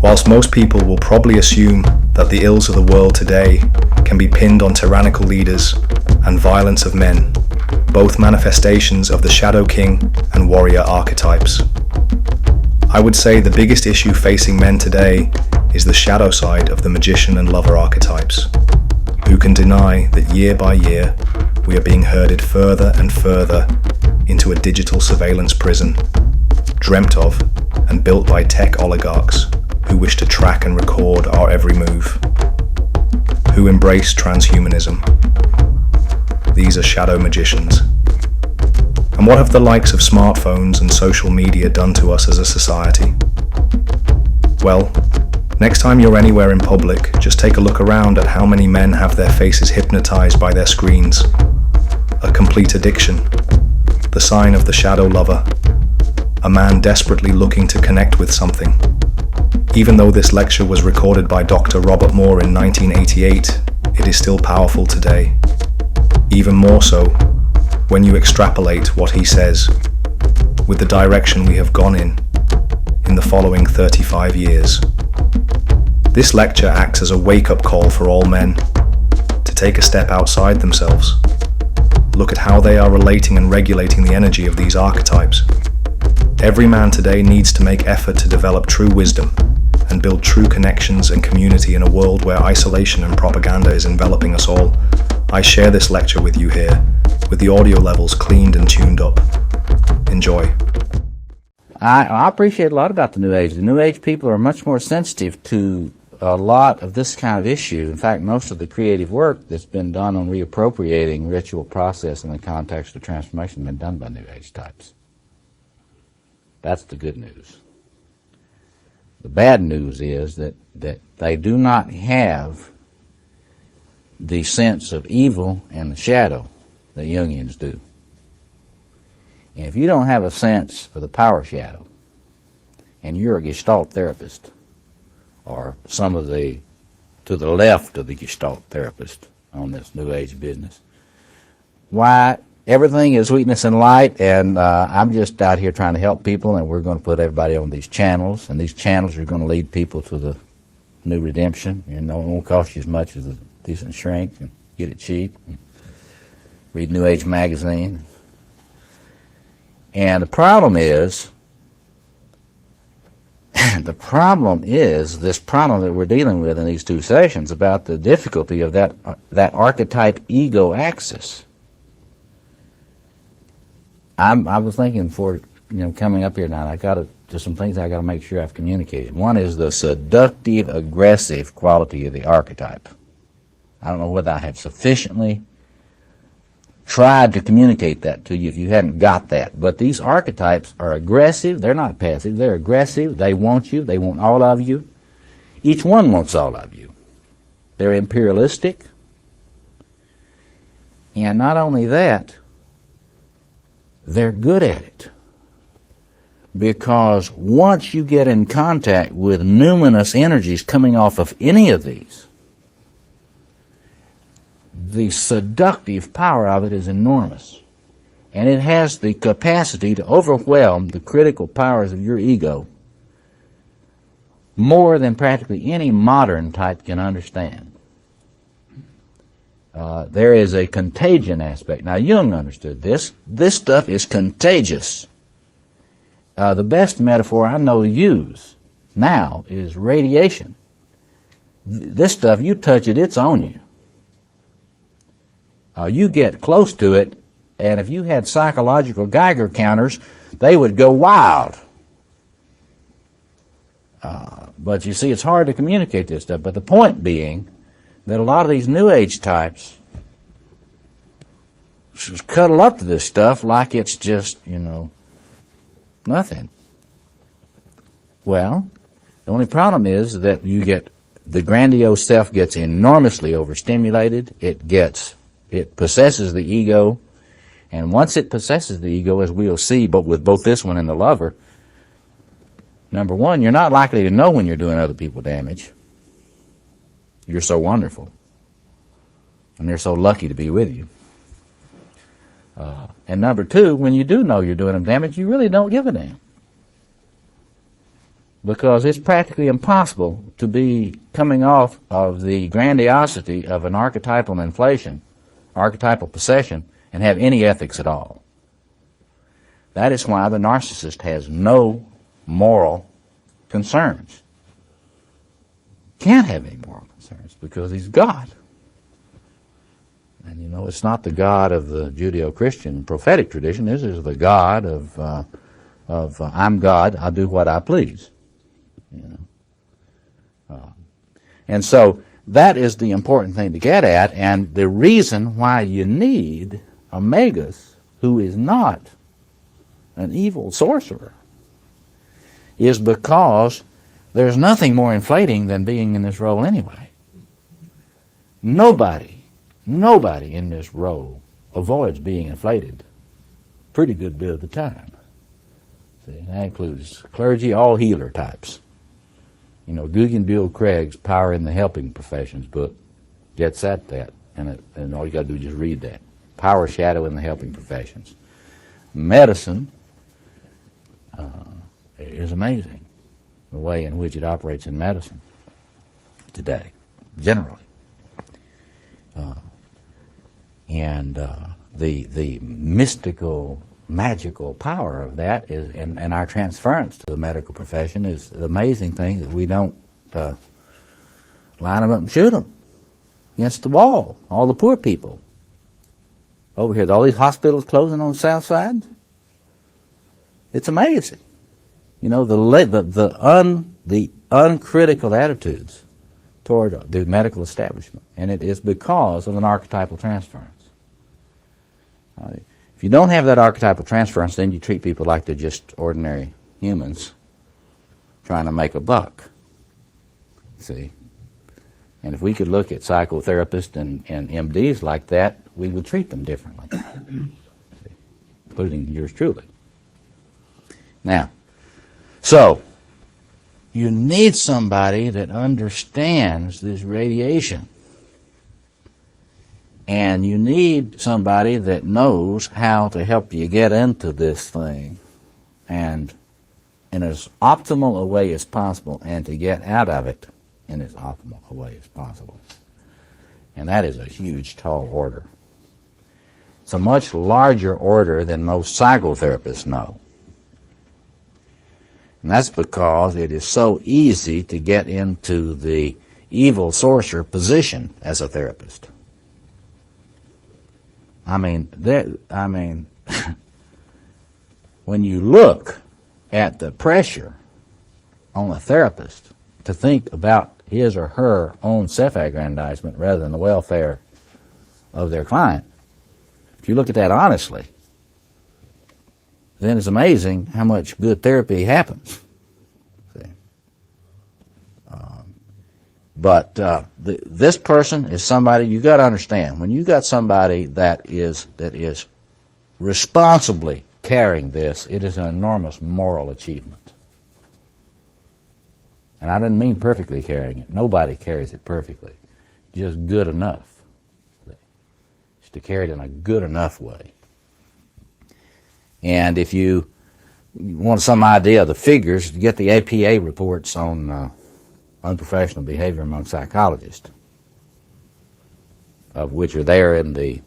Whilst most people will probably assume that the ills of the world today can be pinned on tyrannical leaders and violence of men, both manifestations of the Shadow King and Warrior archetypes, I would say the biggest issue facing men today is the shadow side of the Magician and Lover archetypes, who can deny that year by year we are being herded further and further into a digital surveillance prison, dreamt of and built by tech oligarchs who wish to track and record our every move, who embrace transhumanism. These are shadow magicians. And what have the likes of smartphones and social media done to us as a society? Well, next time you're anywhere in public, just take a look around at how many men have their faces hypnotized by their screens. A complete addiction. The sign of the shadow lover. A man desperately looking to connect with something. Even though this lecture was recorded by Dr. Robert Moore in 1988, it is still powerful today. Even more so when you extrapolate what he says with the direction we have gone in the following 35 years. This lecture acts as a wake-up call for all men to take a step outside themselves. Look at how they are relating and regulating the energy of these archetypes. Every man today needs to make effort to develop true wisdom and build true connections and community in a world where isolation and propaganda is enveloping us all. I share this lecture with you here, with the audio levels cleaned and tuned up. Enjoy. I appreciate a lot about the New Age. The New Age people are much more sensitive to a lot of this kind of issue. In fact, most of the creative work that's been done on reappropriating ritual process in the context of transformation has been done by New Age types. That's the good news. The bad news is that they do not have the sense of evil and the shadow that Jungians do. And if you don't have a sense for the power shadow, and you're a Gestalt therapist, or some of the to the left of the Gestalt therapist on this New Age business, why, everything is sweetness and light, and I'm just out here trying to help people, and we're going to put everybody on these channels, and these channels are going to lead people to the new redemption. You know, it won't cost you as much as a decent shrink, and get it cheap, and read New Age magazine. And the problem is this problem that we're dealing with in these two sessions about the difficulty of that archetype ego axis. I was thinking for coming up here now, there's some things I got to make sure I've communicated. One is the seductive, aggressive quality of the archetype. I don't know whether I have sufficiently tried to communicate that to you if you hadn't got that. But these archetypes are aggressive. They're not passive. They're aggressive. They want you. They want all of you. Each one wants all of you. They're imperialistic. And not only that, they're good at it. Because once you get in contact with numinous energies coming off of any of these, the seductive power of it is enormous. And it has the capacity to overwhelm the critical powers of your ego more than practically any modern type can understand. There is a contagion aspect. Now, Jung understood this. This stuff is contagious. The best metaphor I know to use now is radiation. This stuff, you touch it, it's on you. You get close to it, and if you had psychological Geiger counters, they would go wild. But you see, it's hard to communicate this stuff. But the point being that a lot of these New Age types cuddle up to this stuff like it's just, nothing. Well, the only problem is that you get the grandiose self gets enormously overstimulated. It possesses the ego, and once it possesses the ego, as we'll see, but with both this one and the Lover, number one, you're not likely to know when you're doing other people damage. You're so wonderful, and they're so lucky to be with you. And number two, when you do know you're doing them damage, you really don't give a damn. because it's practically impossible to be coming off of the grandiosity of an archetypal inflation, archetypal possession, and have any ethics at all. That is why the narcissist has no moral concerns. Can't have any moral concerns because he's God. And you know, it's not the God of the Judeo-Christian prophetic tradition. This is the God of I'm God, I'll do what I please. You know? And so that is the important thing to get at, and the reason why you need a Magus who is not an evil sorcerer is because there's nothing more inflating than being in this role anyway. Nobody in this role avoids being inflated pretty good bit of the time. See, that includes clergy, all healer types. You know, Guggenbuhl Craig's Power in the Helping Professions book gets at that, and all you got to do is just read that. Power, Shadow, in the Helping Professions. Medicine is amazing, the way in which it operates in medicine today, generally. And the mystical, magical power of that is, and our transference to the medical profession is the amazing thing that we don't line them up and shoot them against the wall, all the poor people. Over here, all these hospitals closing on the south side. It's amazing. You know, the uncritical attitudes toward the medical establishment, and it is because of an archetypal transference. If you don't have that archetypal transference, then you treat people like they're just ordinary humans trying to make a buck. See? And if we could look at psychotherapists and MDs like that, we would treat them differently, including yours truly. Now, so you need somebody that understands this radiation. And you need somebody that knows how to help you get into this thing and in as optimal a way as possible, and to get out of it in as optimal a way as possible. And that is a huge, tall order. It's a much larger order than most psychotherapists know. And that's because it is so easy to get into the evil sorcerer position as a therapist. I mean, when you look at the pressure on a therapist to think about his or her own self-aggrandizement rather than the welfare of their client, if you look at that honestly, then it's amazing how much good therapy happens. See? But this person is somebody you got to understand. When you got somebody that is responsibly carrying this, it is an enormous moral achievement. And I didn't mean perfectly carrying it. Nobody carries it perfectly. Just good enough. Just to carry it in a good enough way. And if you want some idea of the figures, get the APA reports on unprofessional behavior among psychologists, of which are there in the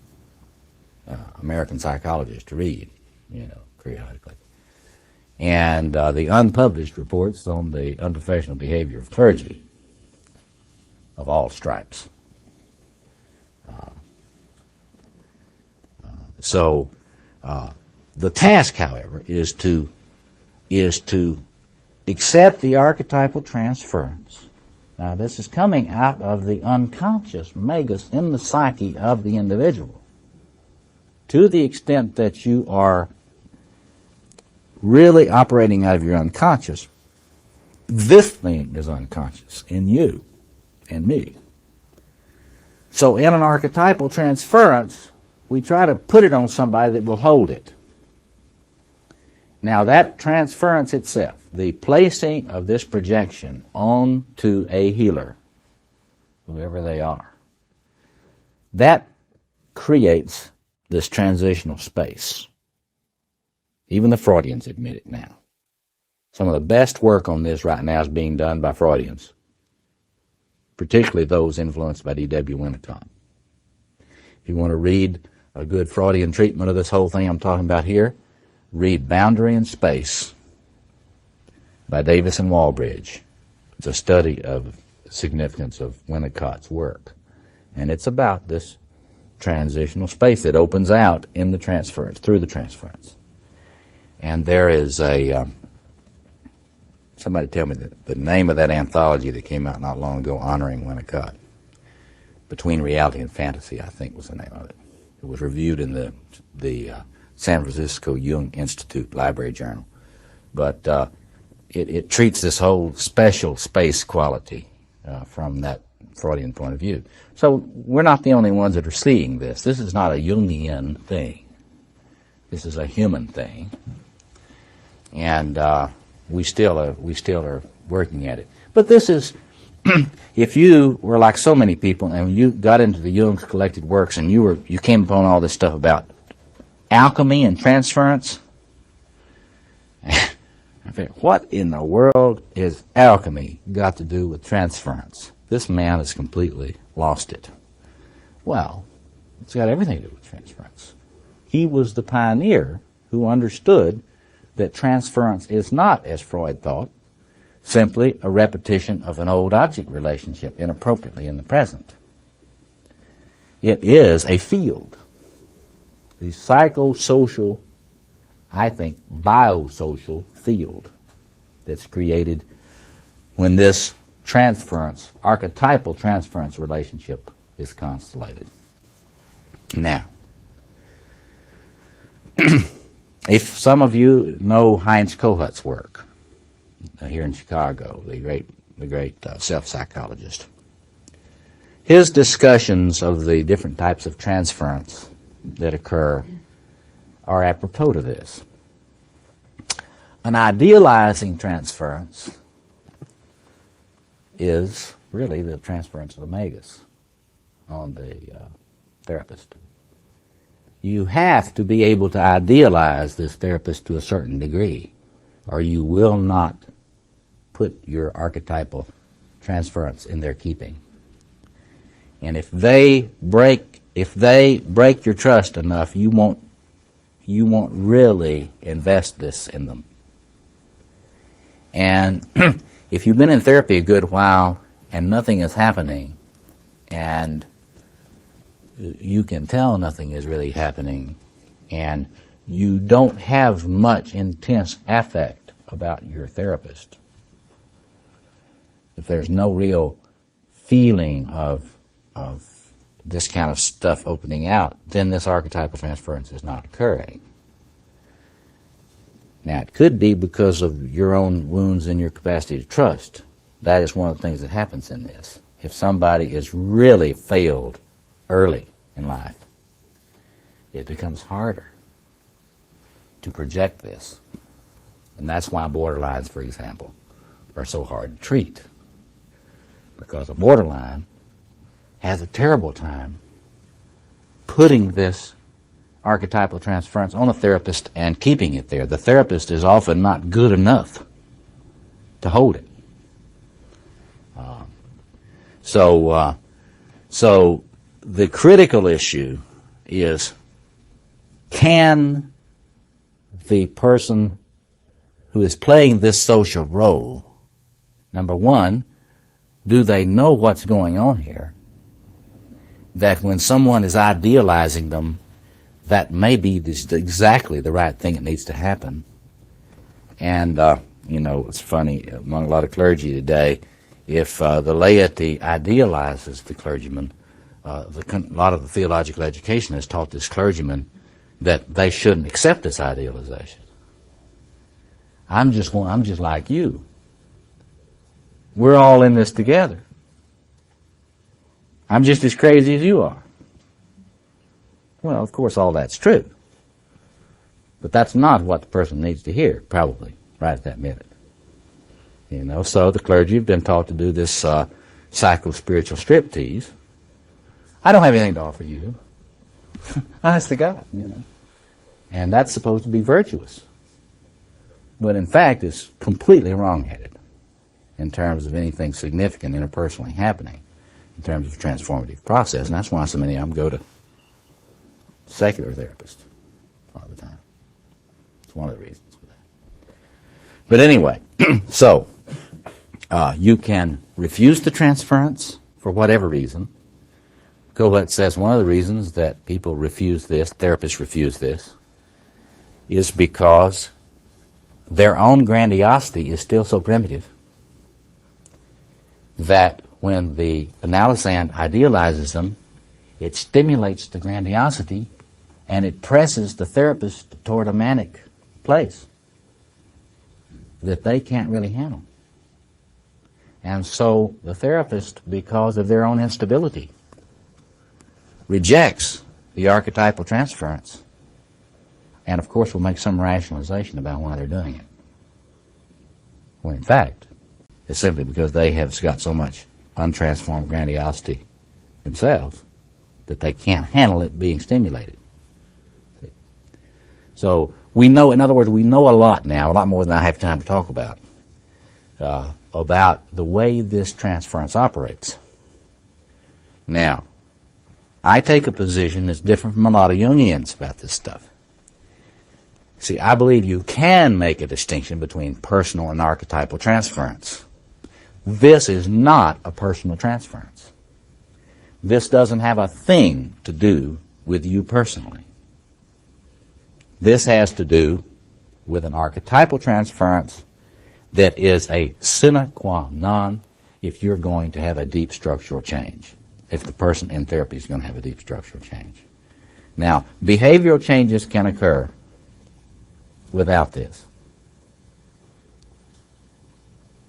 American Psychologist to read, periodically. And the unpublished reports on the unprofessional behavior of clergy of all stripes. So the task, however, is to accept the archetypal transference. Now, this is coming out of the unconscious Magus in the psyche of the individual. To the extent that you are really operating out of your unconscious, this thing is unconscious in you and me. So in an archetypal transference, we try to put it on somebody that will hold it. Now that transference itself, the placing of this projection onto a healer, whoever they are, that creates this transitional space. Even the Freudians admit it now. Some of the best work on this right now is being done by Freudians, particularly those influenced by D.W. Winnicott. If you want to read a good Freudian treatment of this whole thing I'm talking about here, read Boundary and Space by Davis and Walbridge. It's a study of the significance of Winnicott's work. And it's about this transitional space that opens out in the transference, through the transference. And there is a, somebody tell me the name of that anthology that came out not long ago honoring Winnicott. Between Reality and Fantasy, I think was the name of it. It was reviewed in the San Francisco Jung Institute Library Journal. But it treats this whole special space quality from that Freudian point of view. So we're not the only ones that are seeing this. This is not a Jungian thing. This is a human thing. And we still are working at it. But this is, if you were like so many people and you got into the Jung's collected works and you came upon all this stuff about alchemy and transference, what in the world is alchemy got to do with transference? This man has completely lost it. Well, it's got everything to do with transference. He was the pioneer who understood that transference is not, as Freud thought, simply a repetition of an old object relationship inappropriately in the present. It is a field. The psychosocial, I think, biosocial field that's created when this transference, archetypal transference relationship is constellated. Now, if some of you know Heinz Kohut's work here in Chicago, the great self-psychologist, his discussions of the different types of transference that occur are apropos to this. An idealizing transference is really the transference of the Magus on the therapist. You have to be able to idealize this therapist to a certain degree, or you will not put your archetypal transference in their keeping. And if they break your trust enough, you won't really invest this in them. And if you've been in therapy a good while and nothing is happening, and you can tell nothing is really happening, and you don't have much intense affect about your therapist, if there's no real feeling of this kind of stuff opening out, then this archetypal transference is not occurring. Now, it could be because of your own wounds and your capacity to trust. That is one of the things that happens in this. If somebody is really failed early in life, it becomes harder to project this. And that's why borderlines, for example, are so hard to treat. Because a borderline has a terrible time putting this archetypal transference on a therapist and keeping it there. The therapist is often not good enough to hold it. So the critical issue is, can the person who is playing this social role, number one, do they know what's going on here? That when someone is idealizing them, that may be exactly the right thing that needs to happen. And, it's funny, among a lot of clergy today, if the laity idealizes the clergyman, a lot of the theological education has taught this clergyman that they shouldn't accept this idealization. I'm just like you. We're all in this together. I'm just as crazy as you are. Well, of course, all that's true. But that's not what the person needs to hear, probably, right at that minute. So the clergy have been taught to do this psycho-spiritual striptease. I don't have anything to offer you. Honest to God, And that's supposed to be virtuous. but in fact is completely wrong-headed in terms of anything significant interpersonally happening in terms of transformative process. And that's why so many of them go to secular therapists all the time. It's one of the reasons for that. But anyway, so you can refuse the transference for whatever reason. Gillette says one of the reasons that people refuse this, therapists refuse this, is because their own grandiosity is still so primitive that when the analysand idealizes them, it stimulates the grandiosity and it presses the therapist toward a manic place that they can't really handle. And so the therapist, because of their own instability, rejects the archetypal transference, and of course will make some rationalization about why they're doing it. When in fact, it's simply because they have got so much untransformed grandiosity themselves that they can't handle it being stimulated. So we know, in other words, we know a lot now, a lot more than I have time to talk about the way this transference operates. Now, I take a position that's different from a lot of Jungians about this stuff. See, I believe you can make a distinction between personal and archetypal transference. This is not a personal transference. This doesn't have a thing to do with you personally. This has to do with an archetypal transference that is a sine qua non if you're going to have a deep structural change, if the person in therapy is going to have a deep structural change. Now, behavioral changes can occur without this.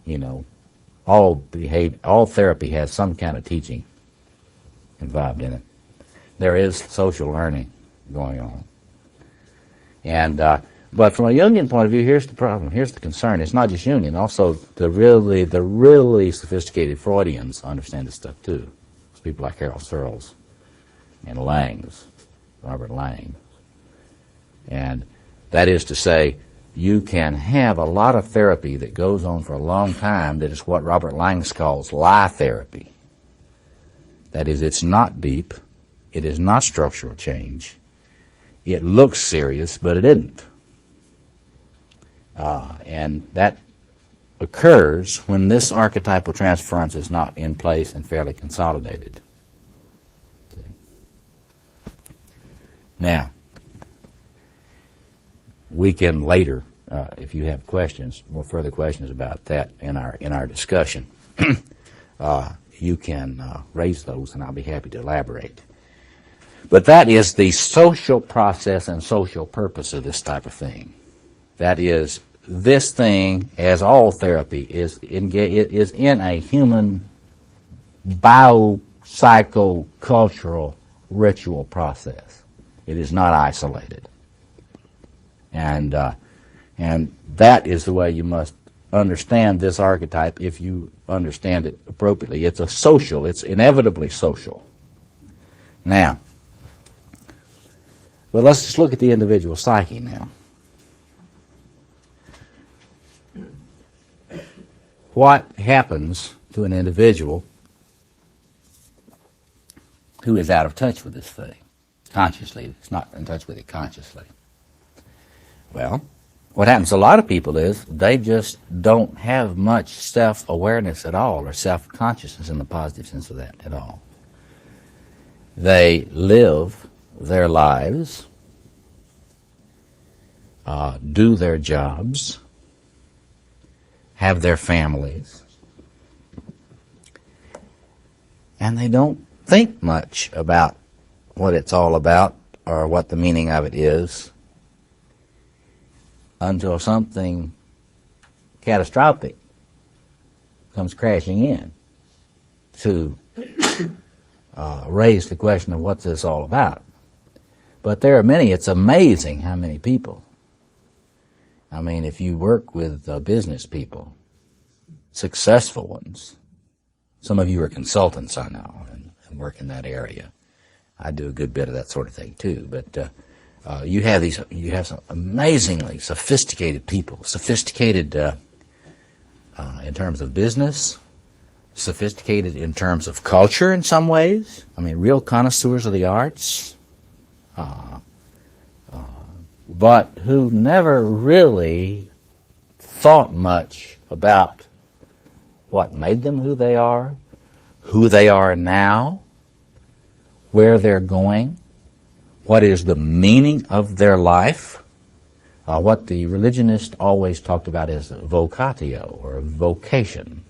You know, all therapy has some kind of teaching involved in it. There is social learning going on. And but from a Jungian point of view, here's the problem. Here's the concern. It's not just Jungian. Also, the really sophisticated Freudians understand this stuff too. It's people like Harold Searles and Robert Lang. And that is to say, you can have a lot of therapy that goes on for a long time that is what Robert Langs calls lie therapy. That is, it's not deep. It is not structural change. It looks serious, but it isn't. And that occurs when this archetypal transference is not in place and fairly consolidated. Now, we can later, if you have questions, more further questions about that in our discussion, you can raise those, and I'll be happy to elaborate. But that is the social process and social purpose of this type of thing. That is, this thing, as all therapy, is in a human biopsychocultural ritual process. It is not isolated. And that is the way you must understand this archetype if you understand it appropriately. It's inevitably social. Now, well, let's just look at the individual psyche now. What happens to an individual who is out of touch with this thing consciously? It's not in touch with it consciously. Well, what happens to a lot of people is they just don't have much self-awareness at all, or self-consciousness in the positive sense of that at all. They live their lives, do their jobs, have their families, and they don't think much about what it's all about or what the meaning of it is until something catastrophic comes crashing in to raise the question of what's this all about. But there are many. It's amazing how many people. I mean, if you work with business people, successful ones, some of you are consultants, I know, and work in that area. I do a good bit of that sort of thing too. But You have some amazingly sophisticated people, sophisticated in terms of business, sophisticated in terms of culture in some ways. I mean, real connoisseurs of the arts, but who never really thought much about what made them who they are now, where they're going, what is the meaning of their life, what the religionist always talked about as vocatio, or vocation.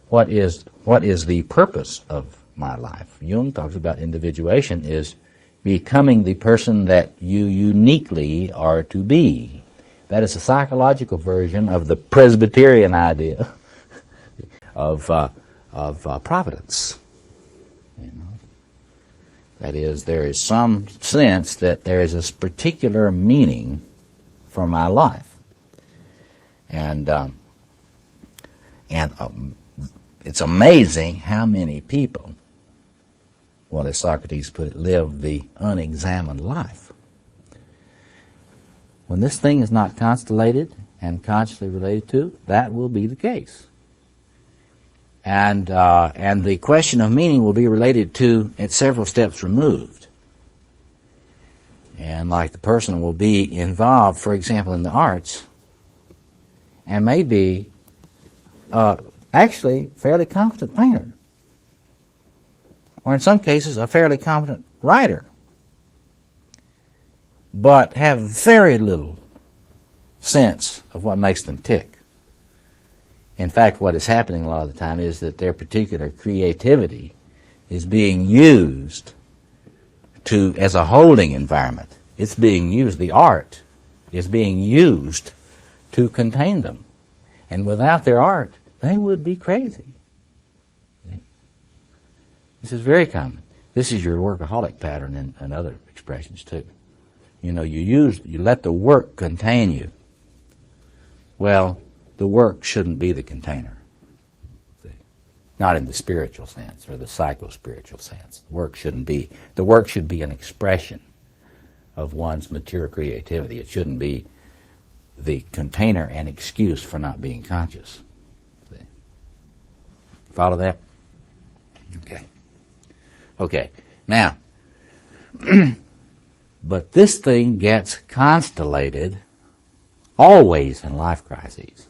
What is the purpose of my life? Jung talks about individuation is becoming the person that you uniquely are to be. That is a psychological version of the Presbyterian idea of providence. You know? That is, there is some sense that there is this particular meaning for my life, and it's amazing how many people, well, as Socrates put it, live the unexamined life. When this thing is not constellated and consciously related to, that will be the case. And the question of meaning will be related to at several steps removed. And like the person will be involved, for example, in the arts, and may be actually fairly competent painter, or in some cases a fairly competent writer, but have very little sense of what makes them tick. In fact, what is happening a lot of the time is that their particular creativity is being used as a holding environment. It's being used, the art is being used to contain them. And without their art, they would be crazy. This is very common. This is your workaholic pattern and other expressions too. You know, you let the work contain you. Well, the work shouldn't be the container. See? Not in the spiritual sense or the psycho-spiritual sense. The work should be an expression of one's mature creativity. It shouldn't be the container and excuse for not being conscious. See? Follow that? Okay. Now, but this thing gets constellated always in life crises.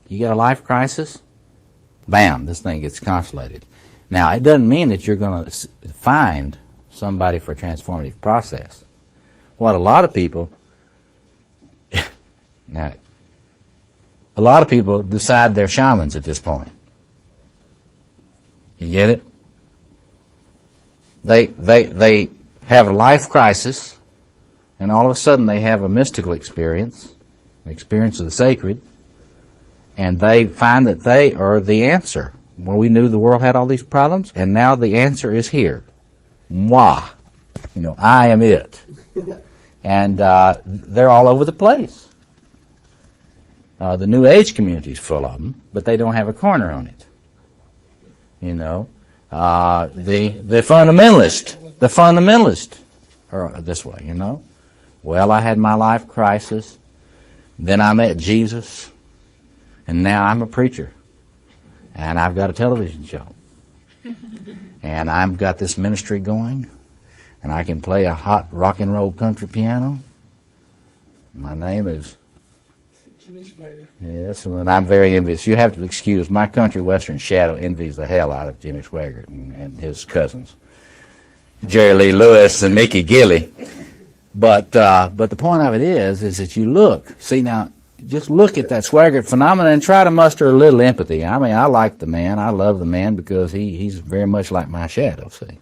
You get a life crisis, bam, this thing gets constellated. Now, it doesn't mean that you're going to find somebody for a transformative process. What a lot of people decide they're shamans at this point. You get it? They have a life crisis, and all of a sudden they have a mystical experience, an experience of the sacred, and they find that they are the answer. Well, we knew the world had all these problems, and now the answer is here. Moi. You know, I am it. And they're all over the place. The New Age community is full of them, but they don't have a corner on it. You know, the fundamentalists are this way, you know. Well, I had my life crisis, then I met Jesus, and now I'm a preacher, and I've got a television show, and I've got this ministry going, and I can play a hot rock and roll country piano. My name is... Yes, and I'm very envious. You have to excuse my country western shadow envies the hell out of Jimmy Swaggart and his cousins, Jerry Lee Lewis and Mickey Gilley. But the point of it is that you look. See, now, just look at that Swaggart phenomenon and try to muster a little empathy. I mean, I like the man. I love the man because he's very much like my shadow, see.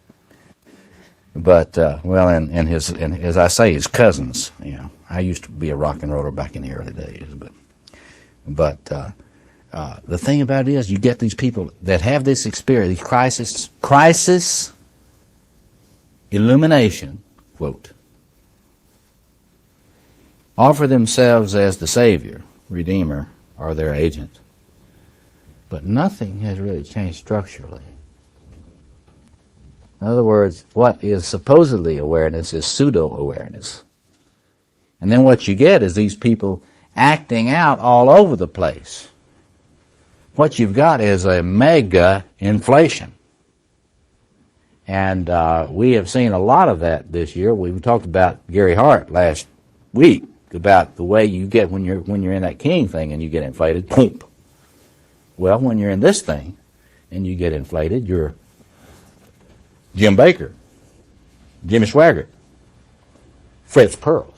But, well, and as I say, his cousins, you know. I used to be a rock and roller back in the early days, but the thing about it is, you get these people that have this experience, these crisis, illumination, quote, offer themselves as the Savior, Redeemer, or their agent, but nothing has really changed structurally. In other words, what is supposedly awareness is pseudo-awareness. And then what you get is these people acting out all over the place. What you've got is a mega inflation. And we have seen a lot of that this year. We talked about Gary Hart last week, about the way you get when you're in that king thing and you get inflated. Boom. Well, when you're in this thing and you get inflated, you're Jim Baker, Jimmy Swaggart, Fritz Perls,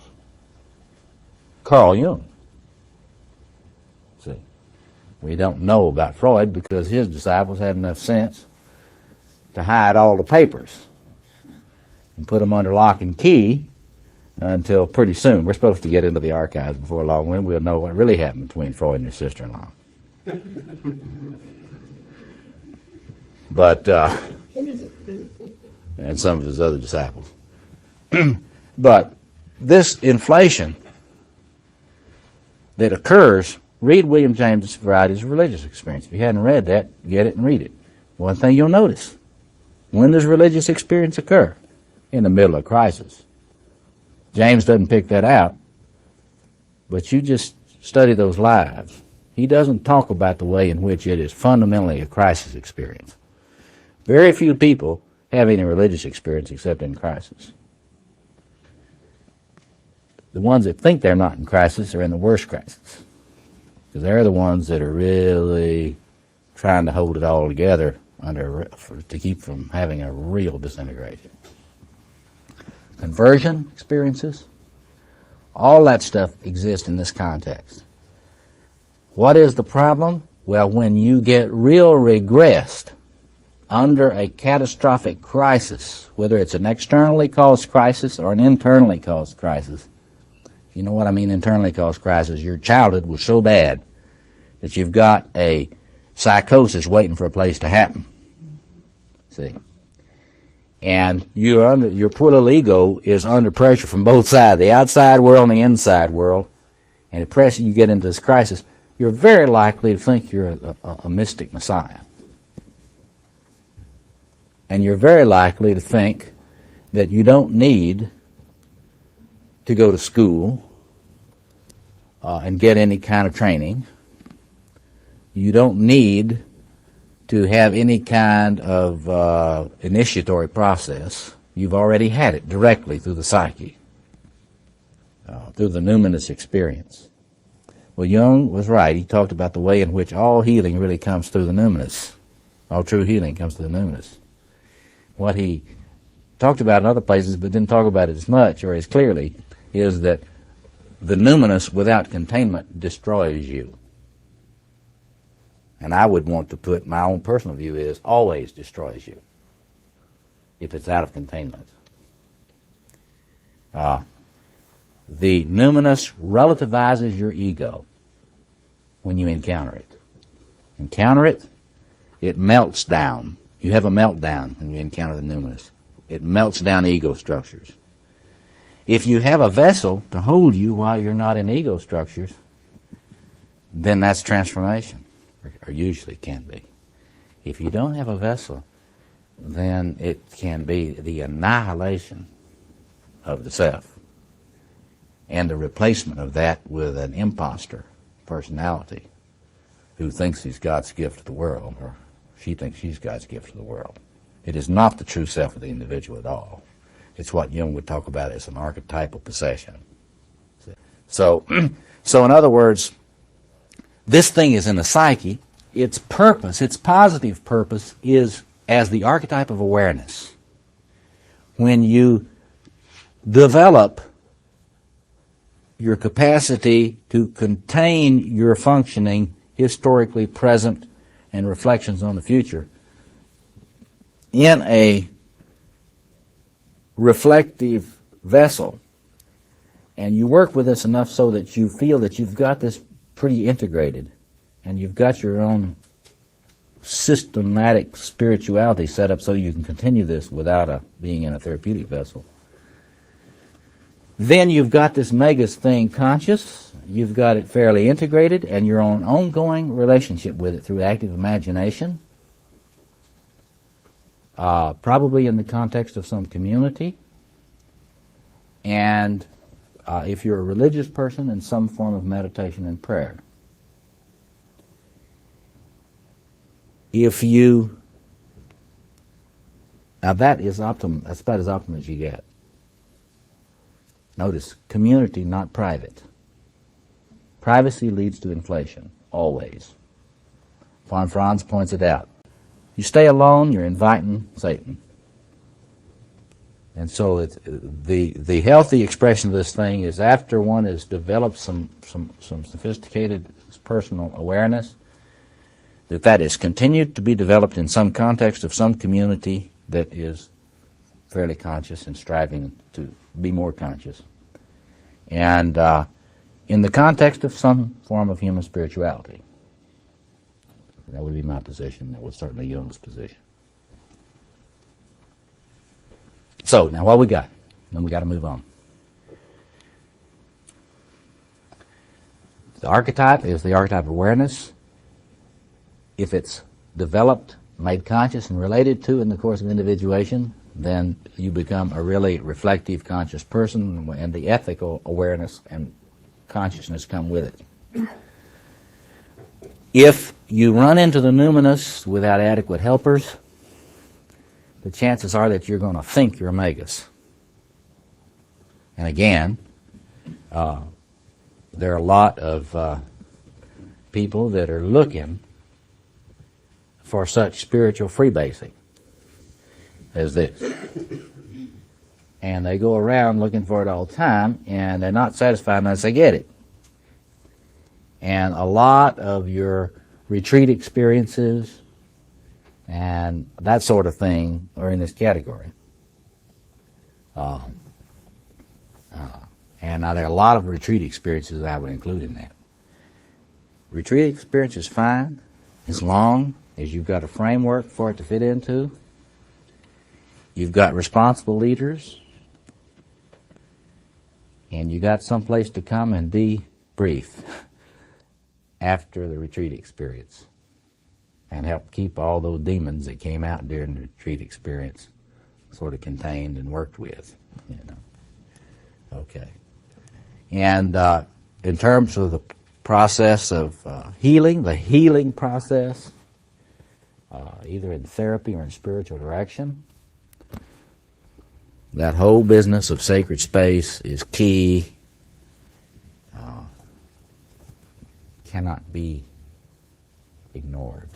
Carl Jung. See, we don't know about Freud because his disciples had enough sense to hide all the papers and put them under lock and key until pretty soon. We're supposed to get into the archives before long when we'll know what really happened between Freud and his sister-in-law. But, and some of his other disciples. But this inflation that occurs, read William James's Varieties of Religious Experience. If you hadn't read that, get it and read it. One thing you'll notice, when does religious experience occur? In the middle of crisis. James doesn't pick that out, but you just study those lives. He doesn't talk about the way in which it is fundamentally a crisis experience. Very few people have any religious experience except in crisis. The ones that think they're not in crisis are in the worst crisis, because they're the ones that are really trying to hold it all together to keep from having a real disintegration. Conversion experiences, all that stuff exists in this context. What is the problem? Well, when you get real regressed under a catastrophic crisis, whether it's an externally caused crisis or an internally caused crisis. You know what I mean, internally caused crisis? Your childhood was so bad that you've got a psychosis waiting for a place to happen. See? And your poor little ego is under pressure from both sides, the outside world and the inside world. And the pressure you get into this crisis, you're very likely to think you're a mystic messiah. And you're very likely to think that you don't need to go to school and get any kind of training. You don't need to have any kind of initiatory process. You've already had it directly through the psyche, through the numinous experience. Well, Jung was right. He talked about the way in which all healing really comes through the numinous. All true healing comes through the numinous. What he talked about in other places, but didn't talk about it as much or as clearly, is that the numinous without containment destroys you. And I would want to put my own personal view is always destroys you if it's out of containment. The numinous relativizes your ego when you encounter it. Encounter it, it melts down. You have a meltdown when you encounter the numinous. It melts down ego structures. If you have a vessel to hold you while you're not in ego structures, then that's transformation, or usually can be. If you don't have a vessel, then it can be the annihilation of the self and the replacement of that with an imposter personality who thinks he's God's gift to the world, or she thinks she's God's gift to the world. It is not the true self of the individual at all. It's what Jung would talk about as an archetypal possession. So in other words, this thing is in the psyche. Its purpose, its positive purpose, is as the archetype of awareness. When you develop your capacity to contain your functioning historically present and reflections on the future in a reflective vessel, and you work with this enough so that you feel that you've got this pretty integrated and you've got your own systematic spirituality set up so you can continue this without being in a therapeutic vessel, then you've got this Magus thing conscious, you've got it fairly integrated, and you're on an ongoing relationship with it through active imagination. probably in the context of some community, and if you're a religious person, in some form of meditation and prayer. If you, now that is optimum, that's about as optimum as you get. Notice, community, not private. Privacy leads to inflation, always. Von Franz points it out. You stay alone, you're inviting Satan. And so the healthy expression of this thing is after one has developed some sophisticated personal awareness, that is continued to be developed in some context of some community that is fairly conscious and striving to be more conscious. And in the context of some form of human spirituality. That would be my position. That was certainly Jung's position. So, now what we got? Then we got to move on. The archetype is the archetype of awareness. If it's developed, made conscious, and related to in the course of individuation, then you become a really reflective, conscious person, and the ethical awareness and consciousness come with it. If you run into the numinous without adequate helpers, the chances are that you're going to think you're a Magus. And again, there are a lot of people that are looking for such spiritual freebasing as this. And they go around looking for it all the time, and they're not satisfied unless they get it. And a lot of your retreat experiences and that sort of thing are in this category. And now there are a lot of retreat experiences that I would include in that. Retreat experience is fine as long as you've got a framework for it to fit into. You've got responsible leaders, and you got some place to come and debrief after the retreat experience and help keep all those demons that came out during the retreat experience sort of contained and worked with, you know. Okay. And in terms of the process of healing, the healing process, either in therapy or in spiritual direction, that whole business of sacred space is key. Cannot be ignored.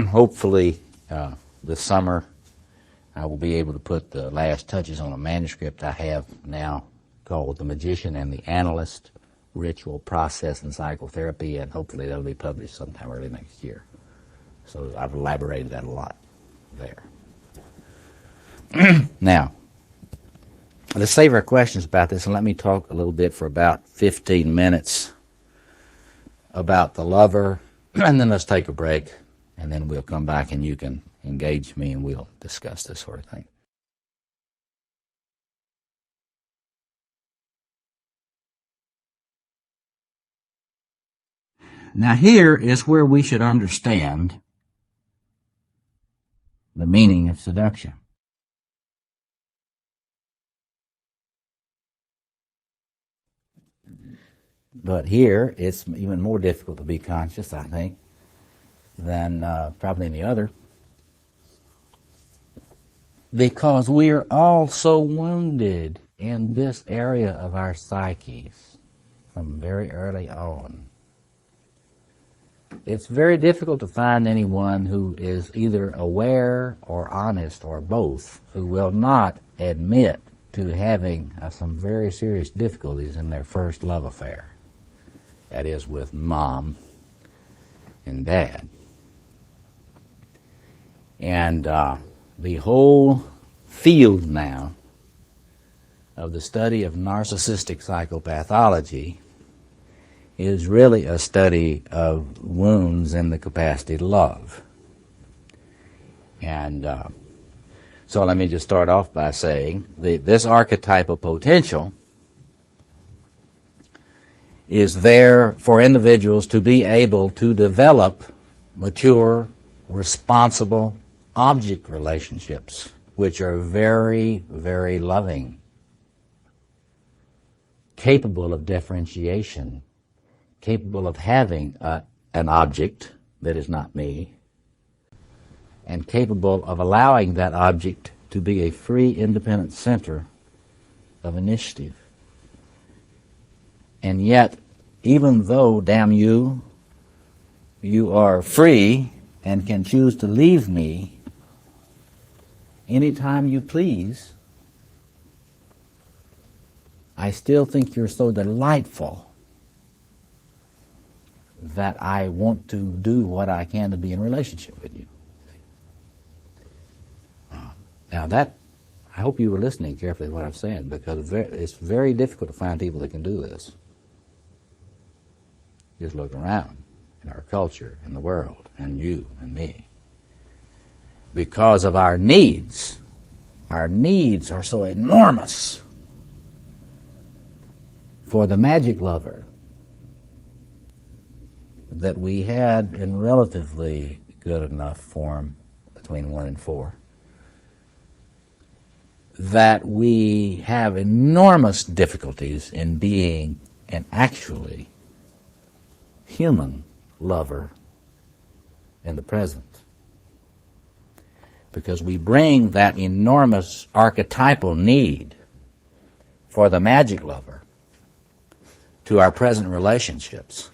Hopefully, this summer, I will be able to put the last touches on a manuscript I have now called The Magician and the Analyst, Ritual, Process, and Psychotherapy, and hopefully that'll be published sometime early next year. So I've elaborated that a lot there. Now, let's save our questions about this, and let me talk a little bit for about 15 minutes about the lover, and then let's take a break, and then we'll come back and you can engage me and we'll discuss this sort of thing. Now here is where we should understand the meaning of seduction. But here, it's even more difficult to be conscious, I think, than probably any other. Because we are all so wounded in this area of our psyches from very early on. It's very difficult to find anyone who is either aware or honest or both, who will not admit to having some very serious difficulties in their first love affair. That is, with mom and dad. And the whole field now of the study of narcissistic psychopathology is really a study of wounds in the capacity to love. And so let me just start off by saying this archetypal potential is there for individuals to be able to develop mature, responsible, object relationships, which are very, very loving, capable of differentiation, capable of having an object that is not me, and capable of allowing that object to be a free, independent center of initiative. And yet, even though, damn you, you are free and can choose to leave me anytime you please, I still think you're so delightful that I want to do what I can to be in relationship with you. Now that, I hope you were listening carefully to what I'm saying, because it's very difficult to find people that can do this. Just look around in our culture, in the world, and you and me. Because of our needs are so enormous. For the magic lover that we had in relatively good enough form between 1 and 4, that we have enormous difficulties in being an actually human lover in the present. Because we bring that enormous archetypal need for the magic lover to our present relationships.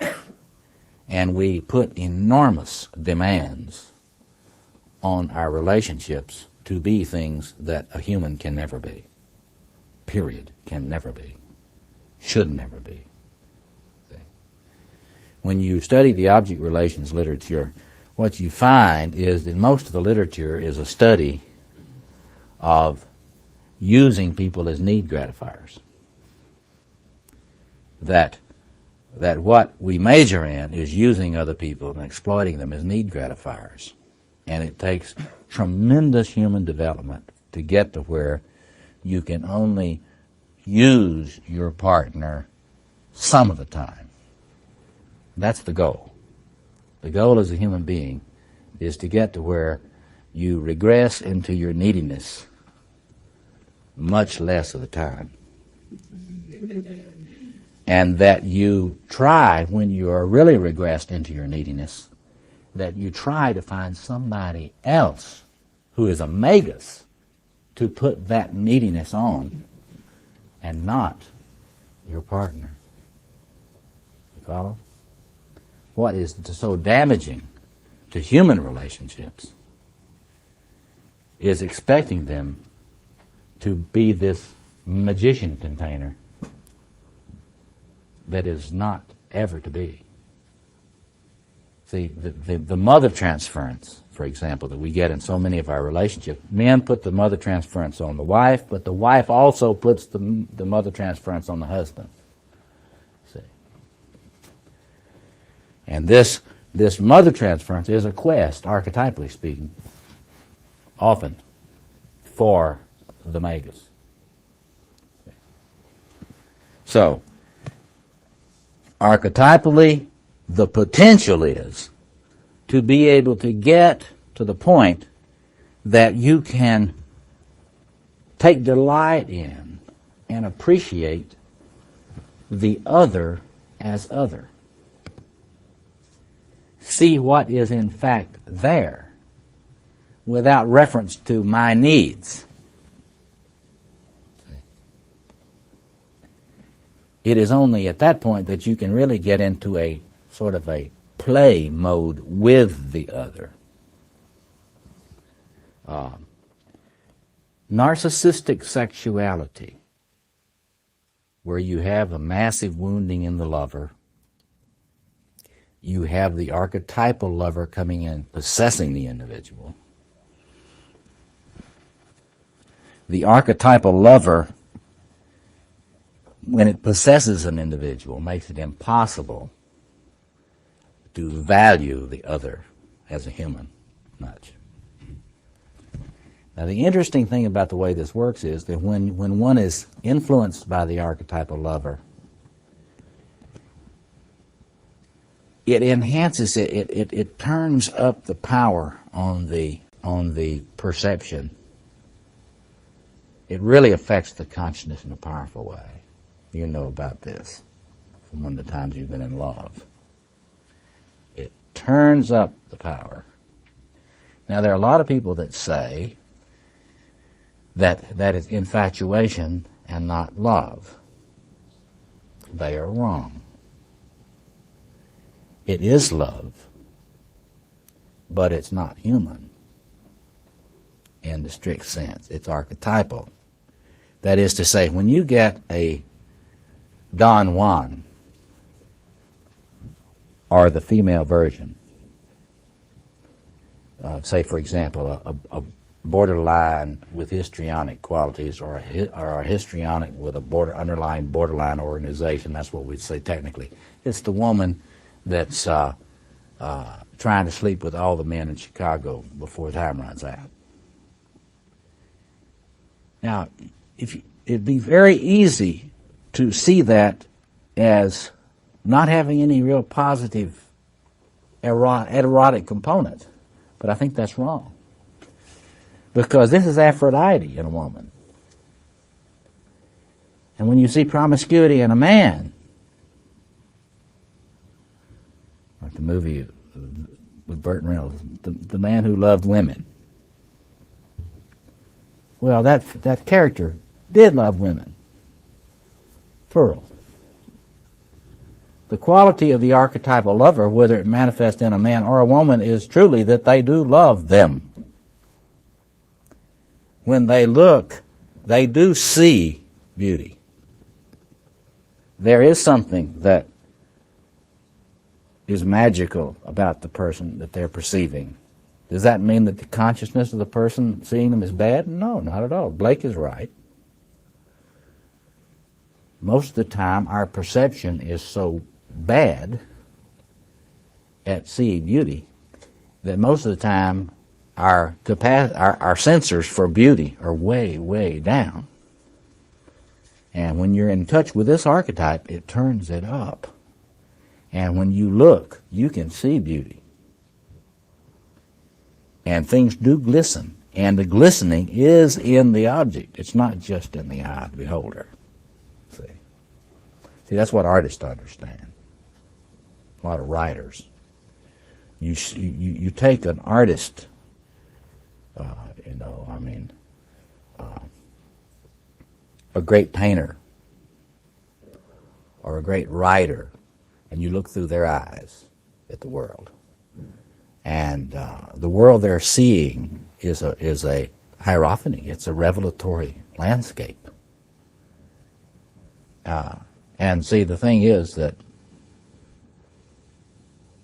And we put enormous demands on our relationships to be things that a human can never be. Period. Can never be. Should never be. See? When you study the object relations literature, what you find is that most of the literature is a study of using people as need gratifiers. That what we major in is using other people and exploiting them as need gratifiers. And it takes tremendous human development to get to where you can only use your partner some of the time. That's the goal. The goal as a human being is to get to where you regress into your neediness much less of the time. And that you try, when you are really regressed into your neediness, that you try to find somebody else who is a Magus to put that neediness on, and not your partner. You follow? What is so damaging to human relationships is expecting them to be this magician container that is not ever to be. See, the mother transference, for example, that we get in so many of our relationships, men put the mother transference on the wife, but the wife also puts the mother transference on the husband. See? And this mother transference is a quest, archetypally speaking, often for the Magus. So, archetypally, the potential is to be able to get to the point that you can take delight in and appreciate the other as other. See what is in fact there without reference to my needs. It is only at that point that you can really get into a sort of a play mode with the other. Narcissistic sexuality, where you have a massive wounding in the lover, you have the archetypal lover coming in, possessing the individual. The archetypal lover, when it possesses an individual, makes it impossible to value the other as a human much. Now, the interesting thing about the way this works is that when one is influenced by the archetypal lover, it enhances it turns up the power on the on the perception, it really affects the consciousness in a powerful way. You know about this from one of the times you've been in love. It turns up the power. Now, there are a lot of people that say that that is infatuation and not love. They are wrong. It is love, but it's not human in the strict sense. It's archetypal. That is to say, when you get a Don Juan, or the female version, say, for example, a borderline with histrionic qualities, or a histrionic with a underlying borderline organization, that's what we'd say technically. It's the woman that's trying to sleep with all the men in Chicago before time runs out. Now, it'd be very easy to see that as not having any real positive erotic component, but I think that's wrong. Because this is Aphrodite in a woman. And when you see promiscuity in a man, like the movie with Burt Reynolds, the man who loved women. Well, that character did love women. Plural. The quality of the archetypal lover, whether it manifests in a man or a woman, is truly that they do love them. When they look, they do see beauty. There is something that is magical about the person that they're perceiving. Does that mean that the consciousness of the person seeing them is bad? No, not at all. Blake is right. Most of the time, our perception is so bad at seeing beauty that most of the time our sensors for beauty are way, way down. And when you're in touch with this archetype, it turns it up. And when you look, you can see beauty. And things do glisten. And the glistening is in the object. It's not just in the eye of the beholder. See, that's what artists understand. A lot of writers. You take an artist, a great painter or a great writer, and you look through their eyes at the world. And the world they're seeing is a hierophany. It's a revelatory landscape. And see, the thing is that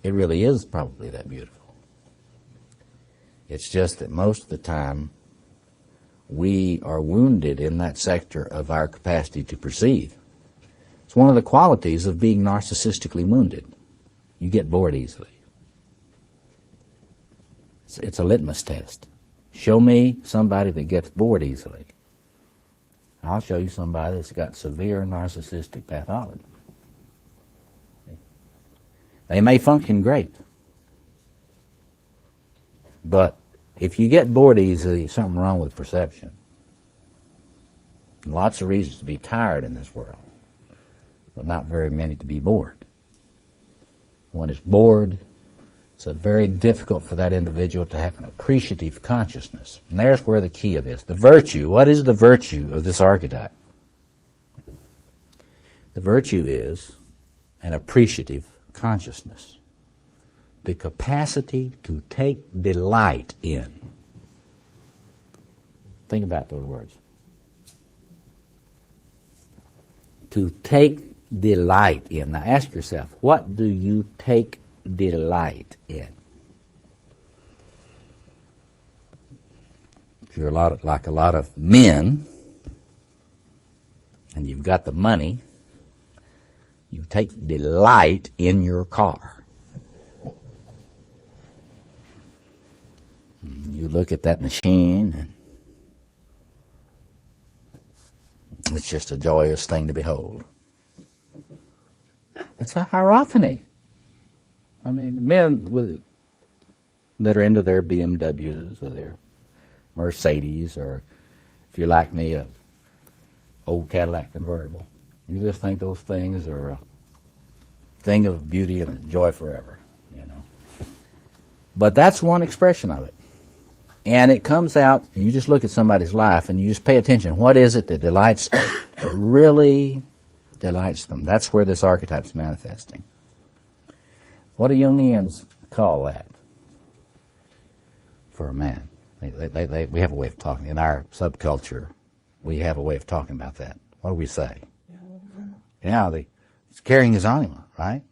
it really is probably that beautiful. It's just that most of the time we are wounded in that sector of our capacity to perceive. It's one of the qualities of being narcissistically wounded. You get bored easily. It's a litmus test. Show me somebody that gets bored easily. I'll show you somebody that's got severe narcissistic pathology. They may function great, but if you get bored easily, something wrong with perception. Lots of reasons to be tired in this world, but not very many to be bored. One is bored. It's very difficult for that individual to have an appreciative consciousness. And there's where the key of this. The virtue. What is the virtue of this archetype? The virtue is an appreciative consciousness. The capacity to take delight in. Think about those words. To take delight in. Now ask yourself, what do you take delight in? If you're like a lot of men, and you've got the money, you take delight in your car. You look at that machine, and it's just a joyous thing to behold. It's a hierophany. I mean, men with that are into their BMWs or their Mercedes, or if you're like me, a old Cadillac convertible. You just think those things are a thing of beauty and joy forever, you know. But that's one expression of it. And it comes out, and you just look at somebody's life and you just pay attention. What is it that delights them? It really delights them. That's where this archetype's manifesting. What do Jungians call that for a man? We have a way of talking. In our subculture, we have a way of talking about that. What do we say? Yeah, he's carrying his anima, right?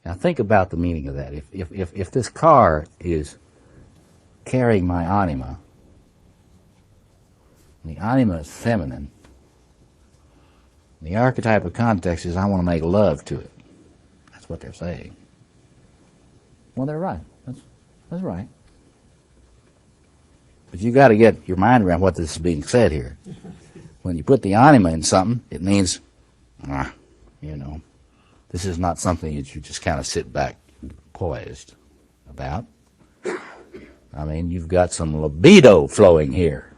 Now think about the meaning of that. If this car is carrying my anima, the anima is feminine, the archetypal context is I want to make love to it. That's what they're saying. Well, they're right. That's right. But you got to get your mind around what this is being said here. When you put the anima in something, it means, you know, this is not something that you just kind of sit back poised about. I mean, you've got some libido flowing here.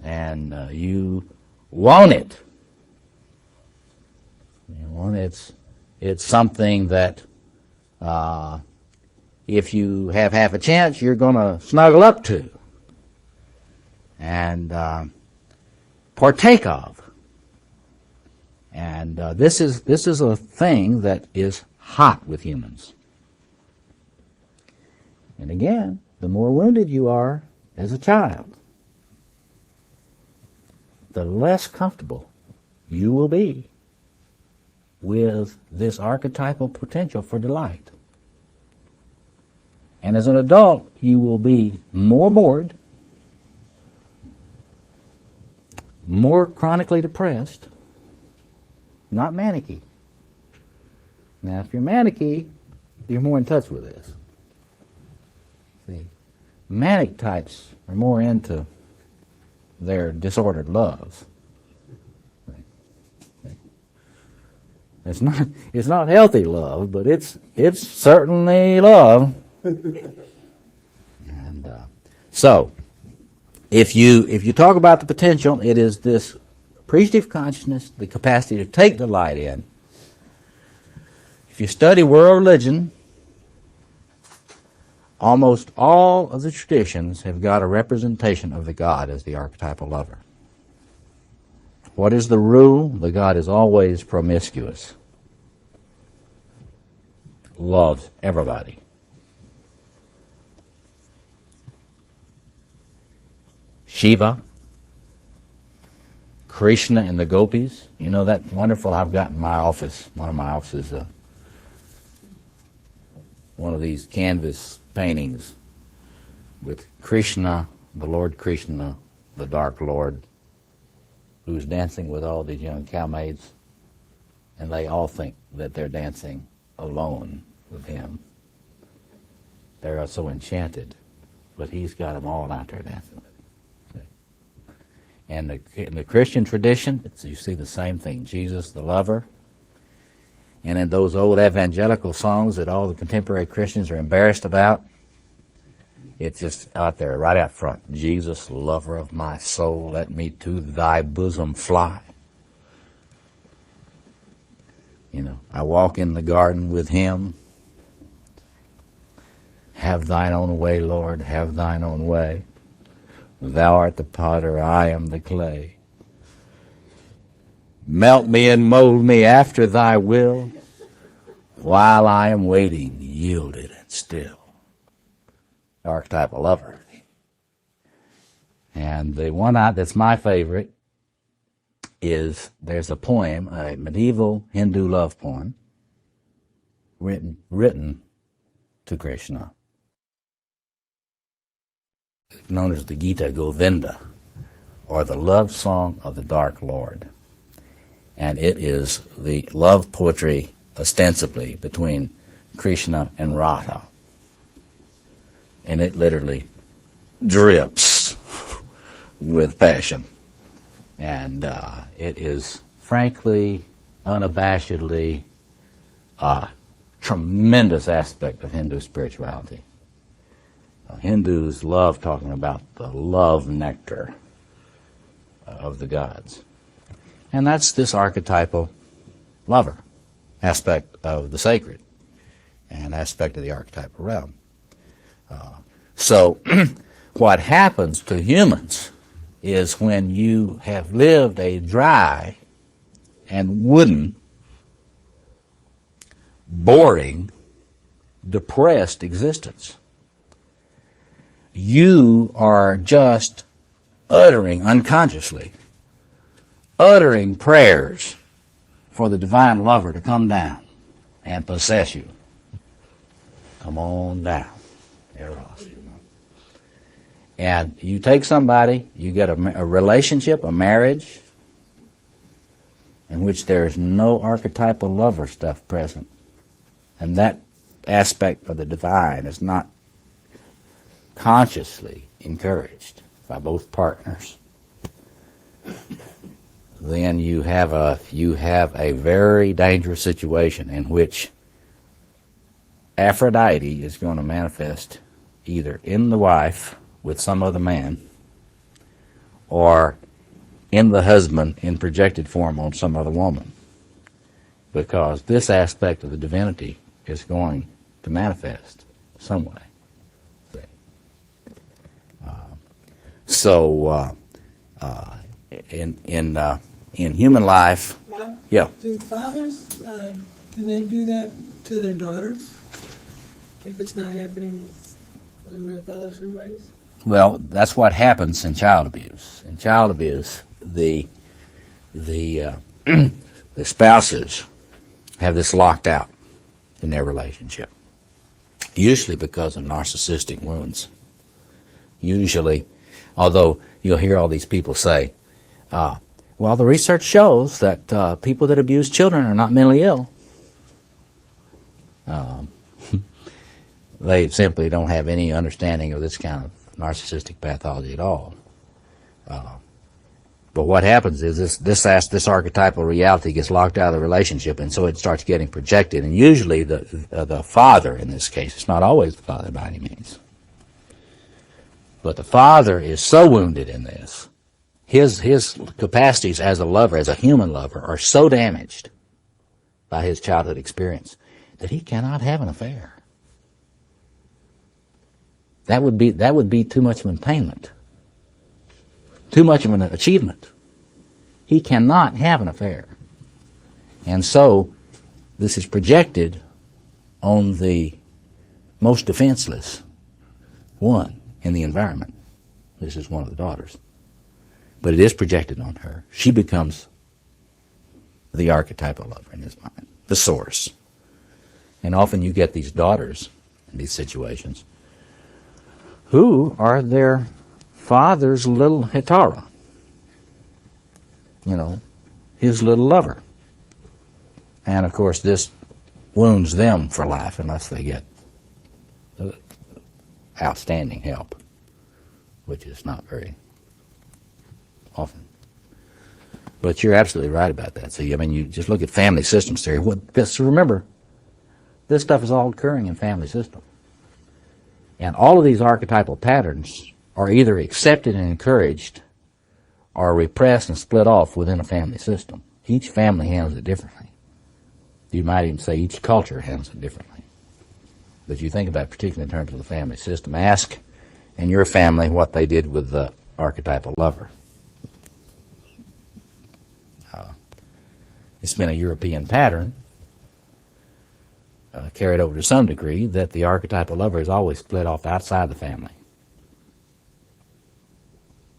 And you want it. You want it's something that if you have half a chance, you're going to snuggle up to and partake of. And this is a thing that is hot with humans. And again, the more wounded you are as a child, the less comfortable you will be with this archetypal potential for delight. And as an adult, you will be more bored, more chronically depressed, not manicky. Now, if you're manicky, you're more in touch with this. See, manic types are more into their disordered love. It's not healthy love, but it's certainly love. And so, if you talk about the potential, it is this appreciative consciousness, the capacity to take delight in. If you study world religion, almost all of the traditions have got a representation of the God as the archetypal lover. What is the rule? The God is always promiscuous. Loves everybody. Shiva, Krishna and the gopis. You know that wonderful, I've got in my office, one of my offices, one of these canvas paintings with Krishna, the Lord Krishna, the Dark Lord, who's dancing with all these young cowmaids, and they all think that they're dancing alone with him. They're so enchanted, but he's got them all out there dancing with him. And in the Christian tradition, you see the same thing, Jesus the lover. And in those old evangelical songs that all the contemporary Christians are embarrassed about, it's just out there, right out front. Jesus, lover of my soul, let me to thy bosom fly. You know, I walk in the garden with him. Have thine own way, Lord, have thine own way. Thou art the potter, I am the clay. Melt me and mold me after thy will, while I am waiting, yielded and still. Archetypal lover. And the one that's my favorite is, there's a poem, a medieval Hindu love poem, written to Krishna, known as the Gita Govinda, or the love song of the Dark Lord. And it is the love poetry, ostensibly, between Krishna and Radha. And it literally drips with passion. And it is, frankly, unabashedly tremendous aspect of Hindu spirituality. Hindus love talking about the love nectar of the gods. And that's this archetypal lover aspect of the sacred and aspect of the archetypal realm. So what happens to humans is when you have lived a dry and wooden, boring, depressed existence, you are just unconsciously uttering prayers for the divine lover to come down and possess you. Come on down, Eros. And you take somebody, you get a relationship, a marriage, in which there is no archetypal lover stuff present. And that aspect of the divine is not consciously encouraged by both partners. Then you have a very dangerous situation in which Aphrodite is going to manifest either in the wife with some other man or in the husband in projected form on some other woman, because this aspect of the divinity is going to manifest some way. In human life, yeah. Do fathers, can they do that to their daughters if it's not happening when their fathers are raised? Well, that's what happens in child abuse. In child abuse, the spouses have this locked out in their relationship, usually because of narcissistic wounds. Usually, although you'll hear all these people say, well, the research shows that people that abuse children are not mentally ill. They simply don't have any understanding of this kind of narcissistic pathology at all. But what happens is this archetypal reality gets locked out of the relationship, and so it starts getting projected. And usually the father, in this case, it's not always the father by any means, but the father is so wounded in this, his capacities as a lover, as a human lover, are so damaged by his childhood experience that he cannot have an affair. That would be too much of an attainment, too much of an achievement. He cannot have an affair. And so this is projected on the most defenseless one in the environment. This is one of the daughters. But it is projected on her. She becomes the archetypal lover in his mind, the source. And often you get these daughters in these situations who are their father's little Hitara, his little lover. And of course this wounds them for life unless they get outstanding help, which is not very often. But you're absolutely right about that. So, you just look at family systems theory. Just remember, this stuff is all occurring in family systems. And all of these archetypal patterns are either accepted and encouraged or repressed and split off within a family system. Each family handles it differently. You might even say each culture handles it differently. But you think about it, particularly in terms of the family system. Ask in your family what they did with the archetypal lover. It's been a European pattern, carried over to some degree, that the archetypal lover is always split off outside the family.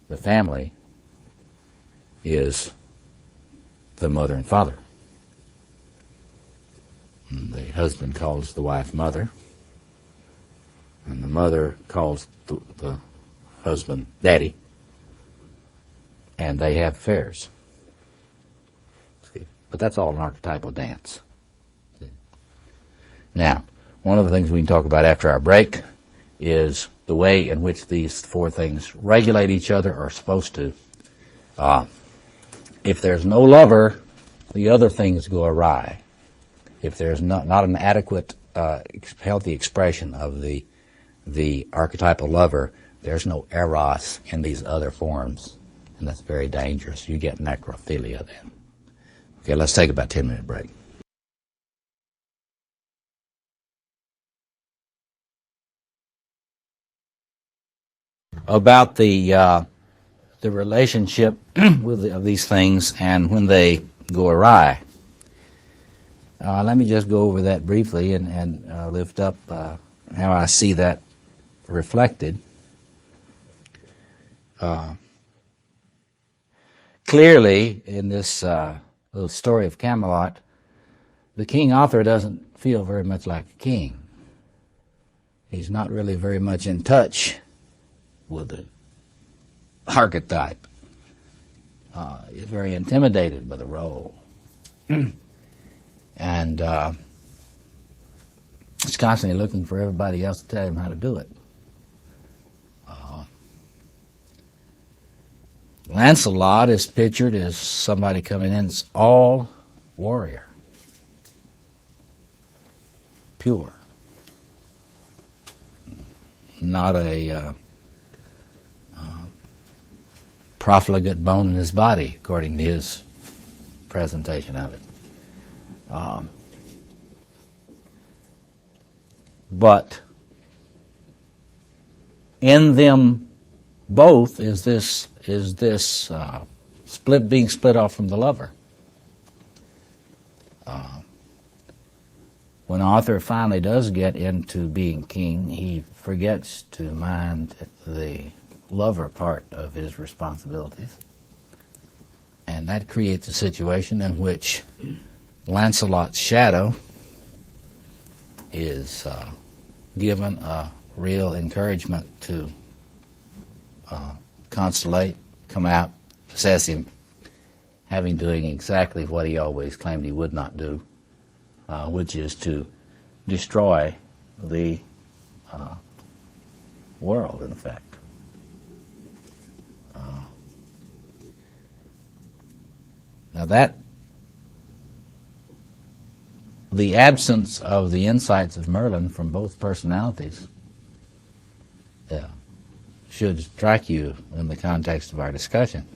The family is the mother and father. And the husband calls the wife mother, and the mother calls the husband daddy, and they have affairs. But that's all an archetypal dance. Now, one of the things we can talk about after our break is the way in which these four things regulate each other, or are supposed to. If there's no lover, the other things go awry. if there's not an adequate, healthy expression of the archetypal lover, there's no eros in these other forms, and that's very dangerous. You get necrophilia then. Okay, let's take about a 10-minute break. About the relationship of these things and when they go awry. Let me just go over that briefly and lift up how I see that reflected. Clearly, in this little story of Camelot, the King Arthur doesn't feel very much like a king. He's not really very much in touch with the archetype. He's very intimidated by the role. And he's constantly looking for everybody else to tell him how to do it. Lancelot is pictured as somebody coming in as all warrior, pure, not a profligate bone in his body, according to his presentation of it. But in them both is this being split off from the lover. When Arthur finally does get into being king, he forgets to mind the lover part of his responsibilities. And that creates a situation in which Lancelot's shadow is given a real encouragement to constellate, come out, possess him, having doing exactly what he always claimed he would not do, which is to destroy the world, in effect. Now that the absence of the insights of Merlin from both personalities should strike you in the context of our discussion.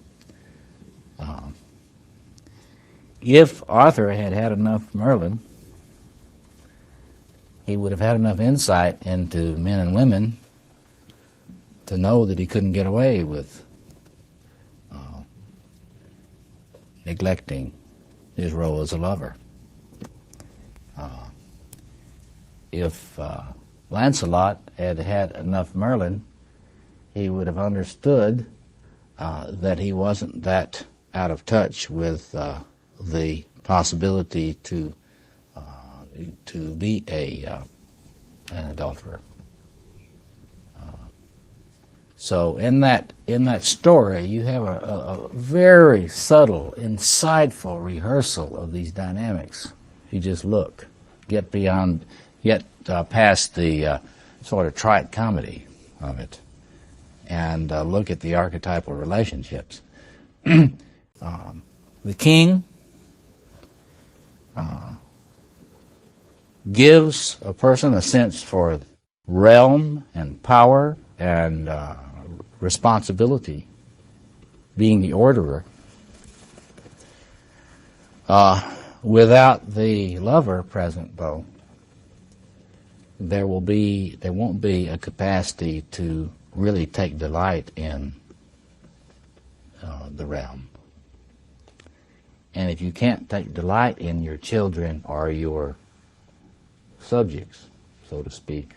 If Arthur had had enough Merlin, he would have had enough insight into men and women to know that he couldn't get away with neglecting his role as a lover. If Lancelot had had enough Merlin, he would have understood that he wasn't that out of touch with the possibility to be an adulterer. So in that story, you have a very subtle, insightful rehearsal of these dynamics. If you just look, get past the sort of trite comedy of it, and look at the archetypal relationships. The king gives a person a sense for realm and power and responsibility, being the orderer. Without the lover present, though, there won't be a capacity to really take delight in the realm. And if you can't take delight in your children or your subjects, so to speak,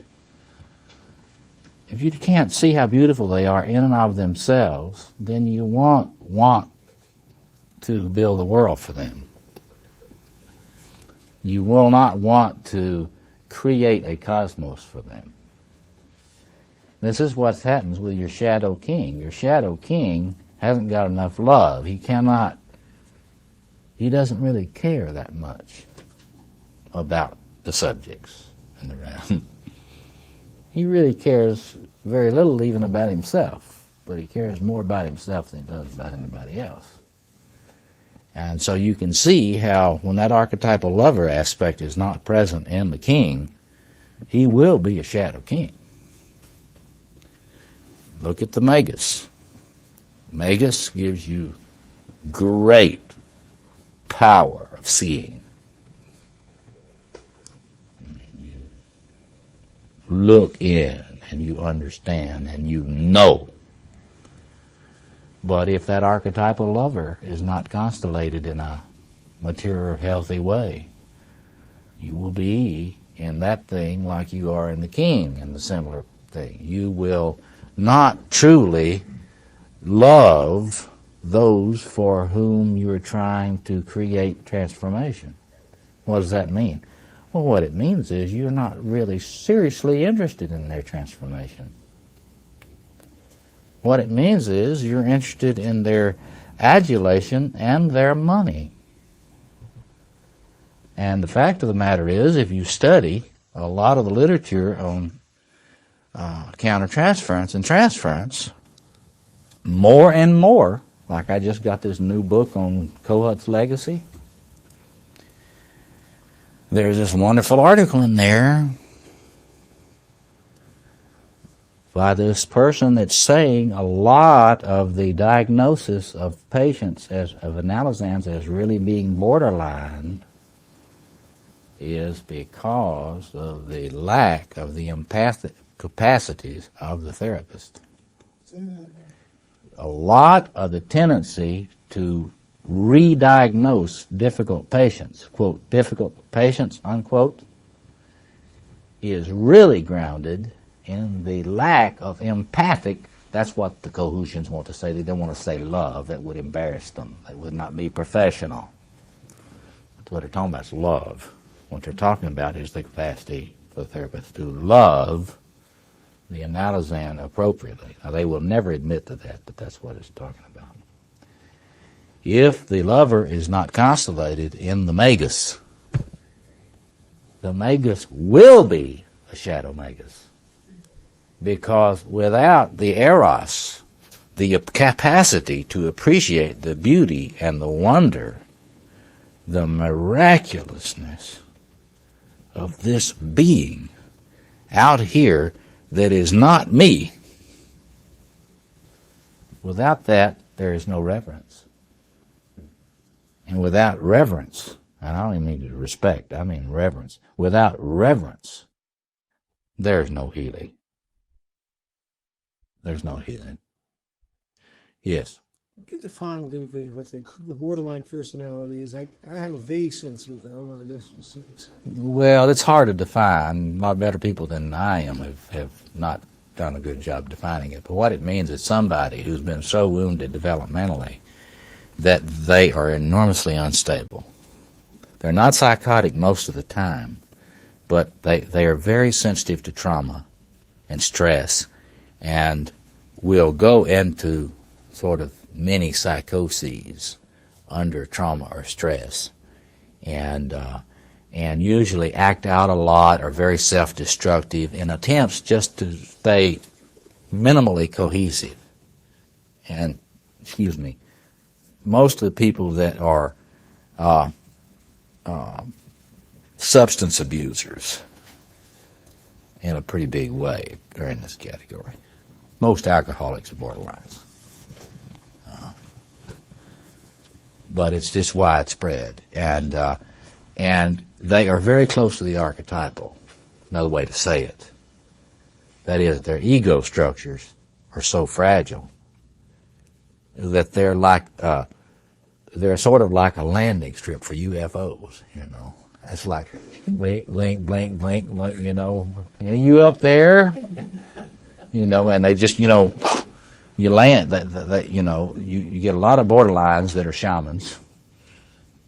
if you can't see how beautiful they are in and of themselves, then you won't want to build a world for them. You will not want to create a cosmos for them. This is what happens with your shadow king. Your shadow king hasn't got enough love. He doesn't really care that much about the subjects in the realm. He really cares very little even about himself, but he cares more about himself than he does about anybody else. And so you can see how when that archetypal lover aspect is not present in the king, he will be a shadow king. Look at the Magus. Magus gives you great power of seeing. You look in and you understand and you know. But if that archetypal lover is not constellated in a mature, healthy way, you will be in that thing like you are in the king in the similar thing. You will not truly love those for whom you're trying to create transformation. What does that mean? Well, what it means is you're not really seriously interested in their transformation. What it means is you're interested in their adulation and their money. And the fact of the matter is, if you study a lot of the literature on countertransference and transference, more and more, like I just got this new book on Kohut's legacy, there's this wonderful article in there by this person that's saying a lot of the diagnosis of patients of analysans as really being borderline is because of the lack of the empathic capacities of the therapist. A lot of the tendency to re-diagnose difficult patients, quote, difficult patients, unquote, is really grounded in the lack of empathic, that's what the Cohutians want to say. They don't want to say love. That would embarrass them. That would not be professional. That's what they're talking about is love. What they're talking about is the capacity for the therapist to love the analysan appropriately. Now, they will never admit to that, but that's what it's talking about. If the lover is not constellated in the Magus will be a shadow Magus. Because without the eros, the capacity to appreciate the beauty and the wonder, the miraculousness of this being out here that is not me, without that, there is no reverence. And without reverence, and I don't even mean respect, I mean reverence. Without reverence, there's no healing. There's no healing. Yes. Get defined a little bit what the borderline personality is. I have a vague sense of that. I don't know the specifics. Well, it's hard to define. A lot better people than I am have not done a good job defining it. But what it means is somebody who's been so wounded developmentally that they are enormously unstable. They're not psychotic most of the time, but they are very sensitive to trauma and stress and will go into sort of mini psychoses under trauma or stress, and usually act out a lot, are very self-destructive in attempts just to stay minimally cohesive. And, most of the people that are substance abusers in a pretty big way are in this category. Most alcoholics are borderlines. But it's just widespread. And they are very close to the archetypal, another way to say it. That is, their ego structures are so fragile that they're like, they're sort of like a landing strip for UFOs, It's like, blink, blink, blink, blink, blink, you up there? And they just, you land, you get a lot of borderlines that are shamans.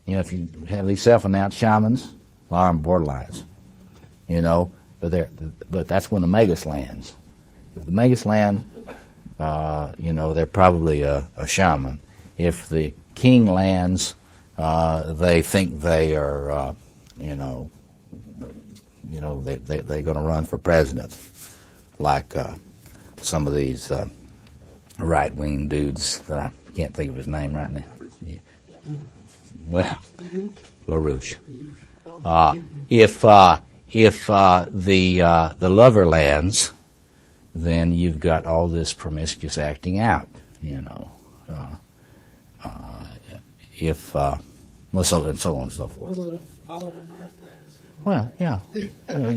If you have these self-announced shamans, a lot of them borderlines, but that's when the Magus lands. If the Magus land, they're probably a shaman. If the king lands, they think they are, they're going to run for president, like some of these right-wing dudes that I can't think of his name right now. Yeah. Well, LaRouche. If the lover lands, then you've got all this promiscuous acting out, you know. Well, so and so on and so forth. Well, yeah. But I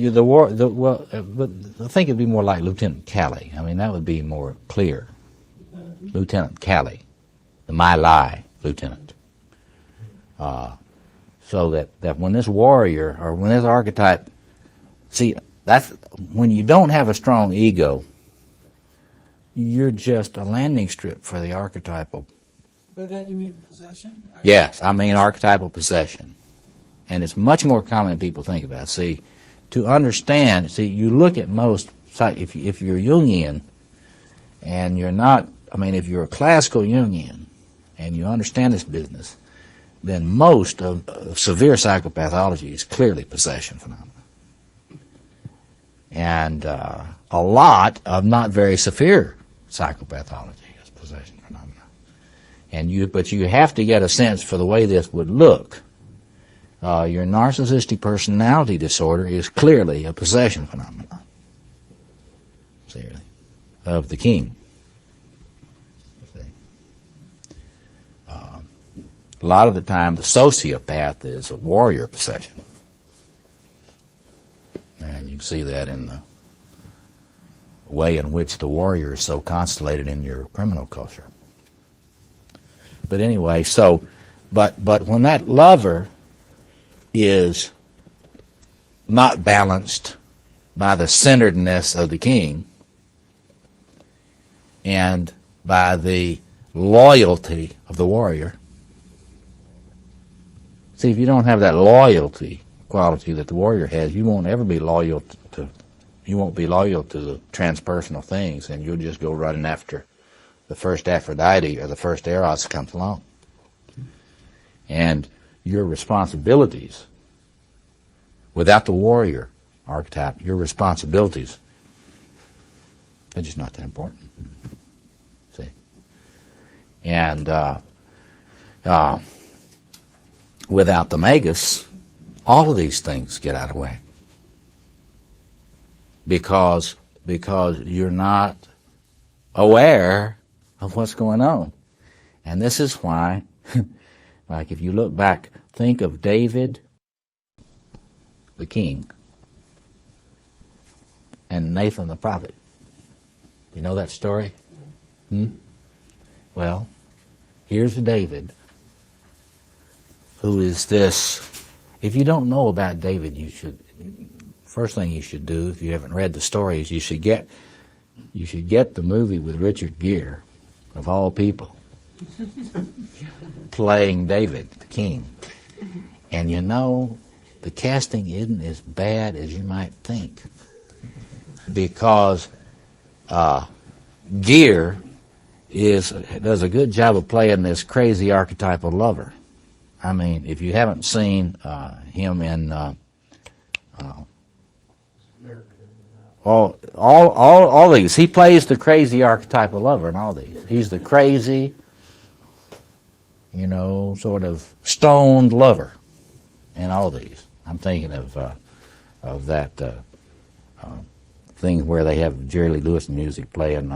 think it'd be more like Lieutenant Calley. I mean, that would be more clear. Lieutenant Calley, the My Lai lieutenant. So that when this warrior or when this archetype, see, that's when you don't have a strong ego, you're just a landing strip for the archetypal. But that you mean possession? Yes, I mean archetypal possession. And it's much more common than people think about. See, to understand, you look at most, if you're Jungian, and you're not, I mean, if you're a classical Jungian, and you understand this business, then most of severe psychopathology is clearly possession phenomena. And a lot of not very severe psychopathology is possession phenomena. But you have to get a sense for the way this would look. Your narcissistic personality disorder is clearly a possession phenomenon, of the king. A lot of the time, the sociopath is a warrior possession. And you can see that in the way in which the warrior is so constellated in your criminal culture. But anyway, but when that lover is not balanced by the centeredness of the king and by the loyalty of the warrior. See, if you don't have that loyalty quality that the warrior has, you won't ever be loyal to the transpersonal things, and you'll just go running after the first Aphrodite or the first Eros that comes along. And your responsibilities, without the warrior archetype, your responsibilities, they're just not that important. See? And without the Magus, all of these things get out of whack. Because you're not aware of what's going on. And this is why, like if you look back, think of David, the king, and Nathan the prophet. You know that story? Well, here's David, who is this. If you don't know about David, first thing you should do, if you haven't read the story, is you should get the movie with Richard Gere, of all people, playing David, the king. And you know, the casting isn't as bad as you might think, because Gere does a good job of playing this crazy archetypal lover. I mean, if you haven't seen him in all these, he plays the crazy archetypal lover in all these. He's the crazy, sort of stoned lover in all these. I'm thinking of that thing where they have Jerry Lee Lewis music playing.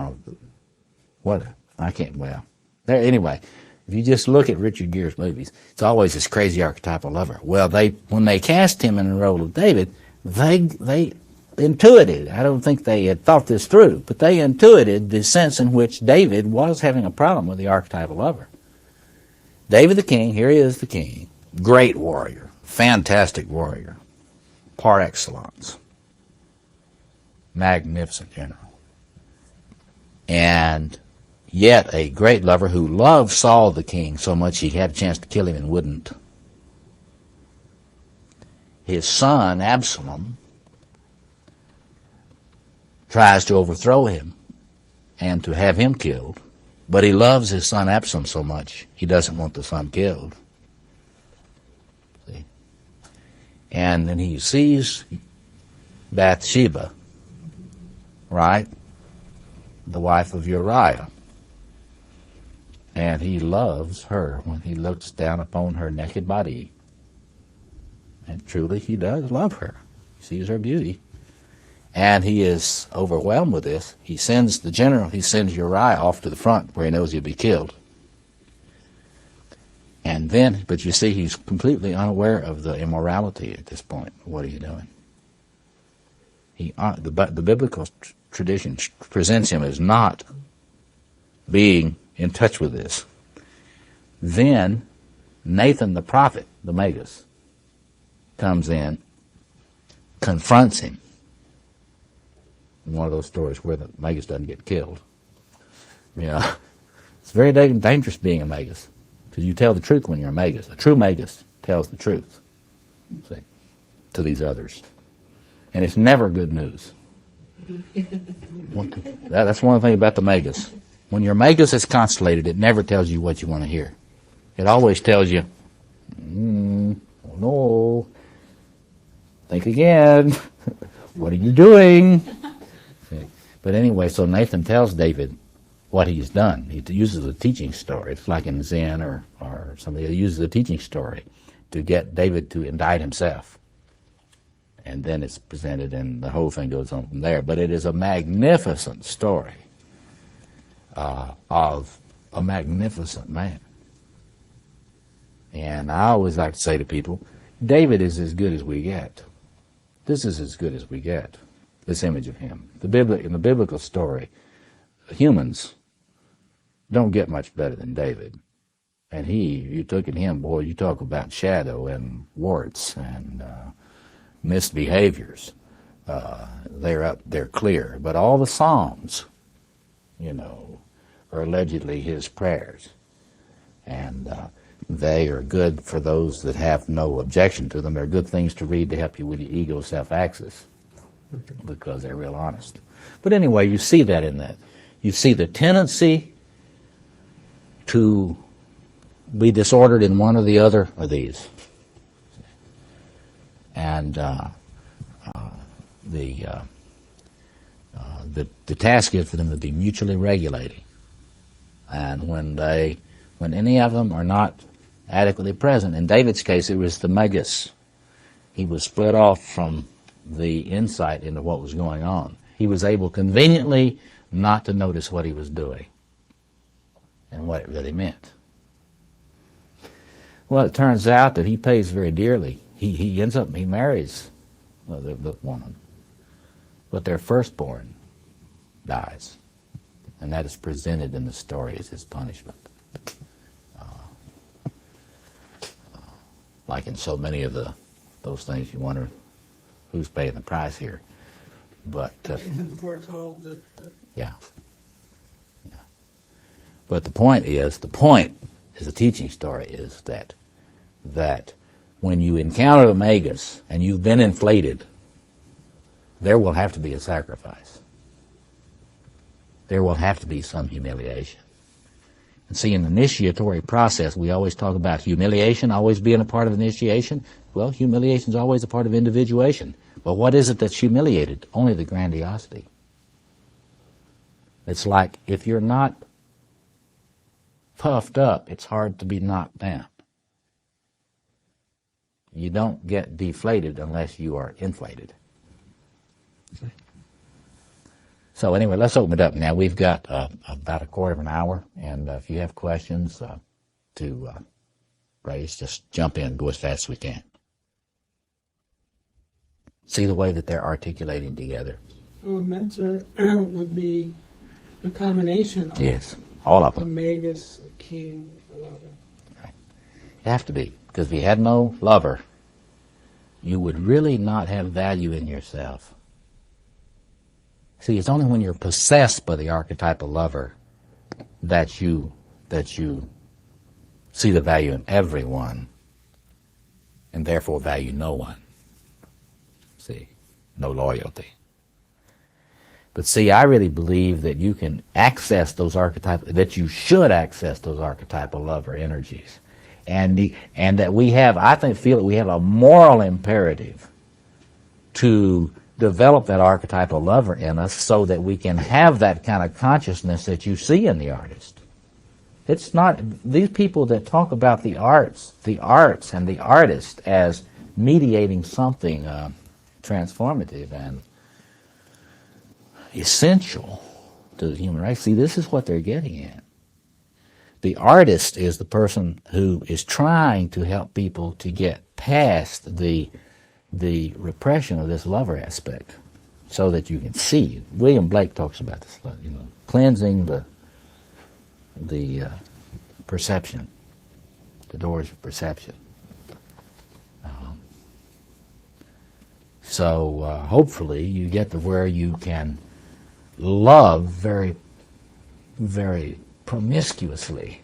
Anyway. If you just look at Richard Gere's movies, it's always this crazy archetypal lover. Well, when they cast him in the role of David, they intuited, I don't think they had thought this through, but they intuited the sense in which David was having a problem with the archetypal lover. David the king, here he is the king, great warrior, fantastic warrior, par excellence, magnificent general, and yet a great lover who loved Saul the king so much he had a chance to kill him and wouldn't. His son, Absalom, tries to overthrow him and to have him killed, but he loves his son Absalom so much he doesn't want the son killed. See? And then he sees Bathsheba, right? The wife of Uriah. and he loves her when he looks down upon her naked body. And truly he does love her. He sees her beauty. And he is overwhelmed with this. He sends Uriah off to the front where he knows he'll be killed. And then, but you see, he's completely unaware of the immorality at this point. What are you doing? The biblical tradition presents him as not being in touch with this. Then Nathan the prophet, the Magus, comes in, confronts him. In one of those stories where the Magus doesn't get killed. Yeah, it's very dangerous being a Magus, because you tell the truth when you're a Magus. A true Magus tells the truth, see, to these others. And it's never good news. That's one thing about the Magus. When your Magus is constellated, it never tells you what you want to hear. It always tells you, oh no, think again. What are you doing? But anyway, so Nathan tells David what he's done. He uses a teaching story. It's like in Zen or something. He uses a teaching story to get David to indict himself. And then it's presented, and the whole thing goes on from there. But it is a magnificent story of a magnificent man. And I always like to say to people, David is as good as we get. This is as good as we get, this image of him. In the biblical story, humans don't get much better than David. And you took at him, boy, you talk about shadow and warts and misbehaviors. They're clear. But all the Psalms, are allegedly his prayers. And they are good for those that have no objection to them. They're good things to read to help you with your ego self-access, because they're real honest. But anyway, you see that in that. You see the tendency to be disordered in one or the other of these. And the task is for them to be mutually regulating. And when any of them are not adequately present, in David's case it was the Magus. He was split off from the insight into what was going on. He was able conveniently not to notice what he was doing and what it really meant. Well, it turns out that he pays very dearly. He marries the woman, but their firstborn dies, and that is presented in the story as his punishment. Like in so many of those things, you wonder who's paying the price here. But yeah. But the point is the teaching story is that when you encounter the Magus and you've been inflated, there will have to be a sacrifice. There will have to be some humiliation. And see, in the initiatory process, we always talk about humiliation always being a part of initiation. Well, humiliation is always a part of individuation. But what is it that's humiliated? Only the grandiosity. It's like if you're not puffed up, it's hard to be knocked down. You don't get deflated unless you are inflated. So anyway, let's open it up now. We've got about a quarter of an hour, and if you have questions to raise, just jump in, go as fast as we can. See the way that they're articulating together. Well, Mentor would be a combination of yes, all of the them. Magus, the King, the Lover. Right. You have to be, because if you had no lover, you would really not have value in yourself. See, it's only when you're possessed by the archetypal lover that you see the value in everyone and therefore value no one. See, no loyalty. But see, I really believe that you can access those archetypal, that you should access those archetypal lover energies. And that we have, feel that we have a moral imperative to develop that archetypal lover in us so that we can have that kind of consciousness that you see in the artist. It's not, these people that talk about the arts and the artist as mediating something transformative and essential to the human race. See, this is what they're getting at. The artist is the person who is trying to help people to get past the repression of this lover aspect so that you can see. William Blake talks about this, cleansing the perception, the doors of perception. So hopefully you get to where you can love very, very promiscuously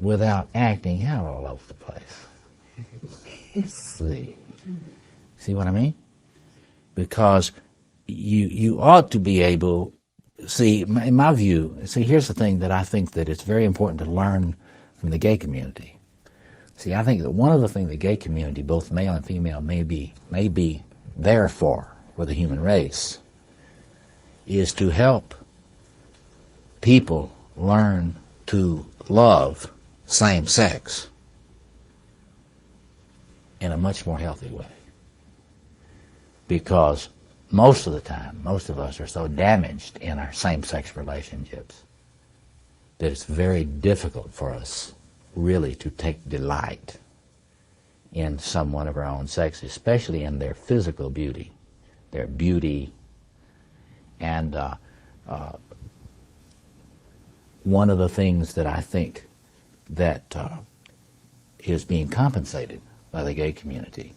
without acting out all over the place. See what I mean? Because you ought to be able, see, in my view, here's the thing that I think that it's very important to learn from the gay community. See, I think that one of the things the gay community, both male and female, may be there for the human race is to help people learn to love same sex in a much more healthy way. Because most of the time, most of us are so damaged in our same-sex relationships that it's very difficult for us really to take delight in someone of our own sex, especially in their physical beauty, their beauty. And one of the things that I think that is being compensated by the gay community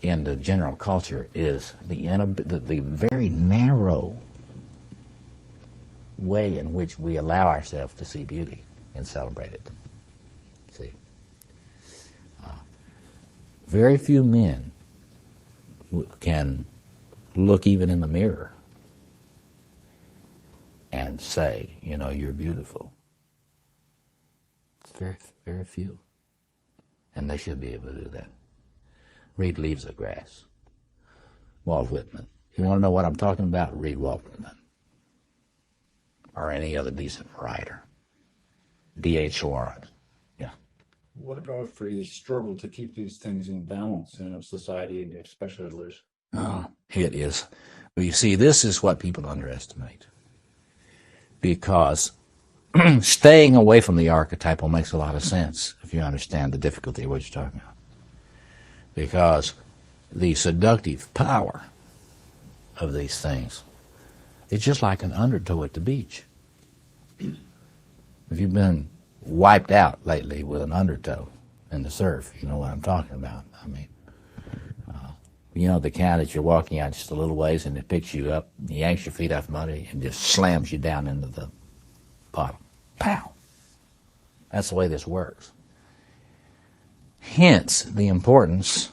in the general culture is the very narrow way in which we allow ourselves to see beauty and celebrate it. See, very few men can look even in the mirror and say, you're beautiful. It's very, very few. And they should be able to do that. Read Leaves of Grass. Walt Whitman. You want to know what I'm talking about? Read Walt Whitman. Or any other decent writer. D.H. Lawrence. Yeah. What about for the struggle to keep these things in balance in a society, especially others? Oh, it is. Well, you see, this is what people underestimate. Because staying away from the archetypal makes a lot of sense if you understand the difficulty of what you're talking about. Because the seductive power of these things, it's just like an undertow at the beach. If you've been wiped out lately with an undertow in the surf, you know what I'm talking about. I mean, the kind that you're walking out just a little ways and it picks you up, yanks your feet off muddy, and just slams you down into the bottom. Pow! That's the way this works. Hence the importance,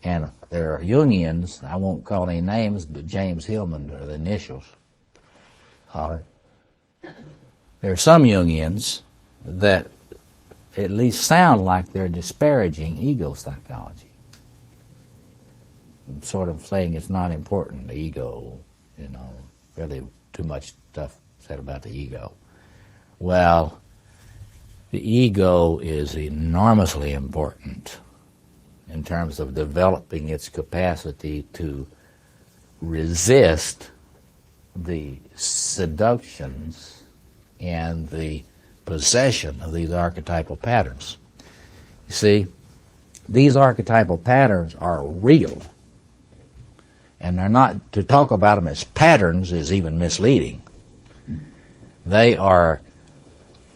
and there are Jungians, I won't call any names, but James Hillman are the initials. There are some Jungians that at least sound like they're disparaging ego psychology. Sort of saying it's not important, the ego, really too much stuff said about the ego. Well, the ego is enormously important in terms of developing its capacity to resist the seductions and the possession of these archetypal patterns. You see, these archetypal patterns are real, and they're not, to talk about them as patterns is even misleading. They are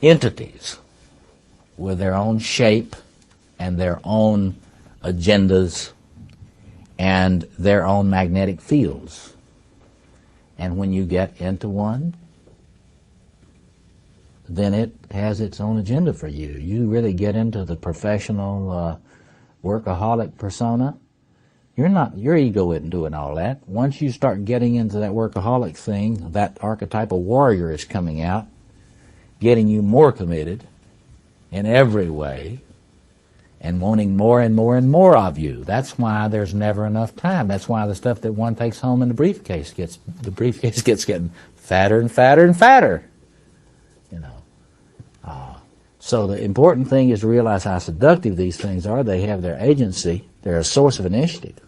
entities with their own shape and their own agendas and their own magnetic fields. And when you get into one, then it has its own agenda for you. You really get into the professional workaholic persona. Your ego isn't doing all that. Once you start getting into that workaholic thing, that archetypal warrior is coming out, getting you more committed in every way, and wanting more and more and more of you. That's why there's never enough time. That's why the stuff that one takes home in the briefcase gets getting fatter and fatter and fatter. So the important thing is to realize how seductive these things are. They have their agency. They're a source of initiative.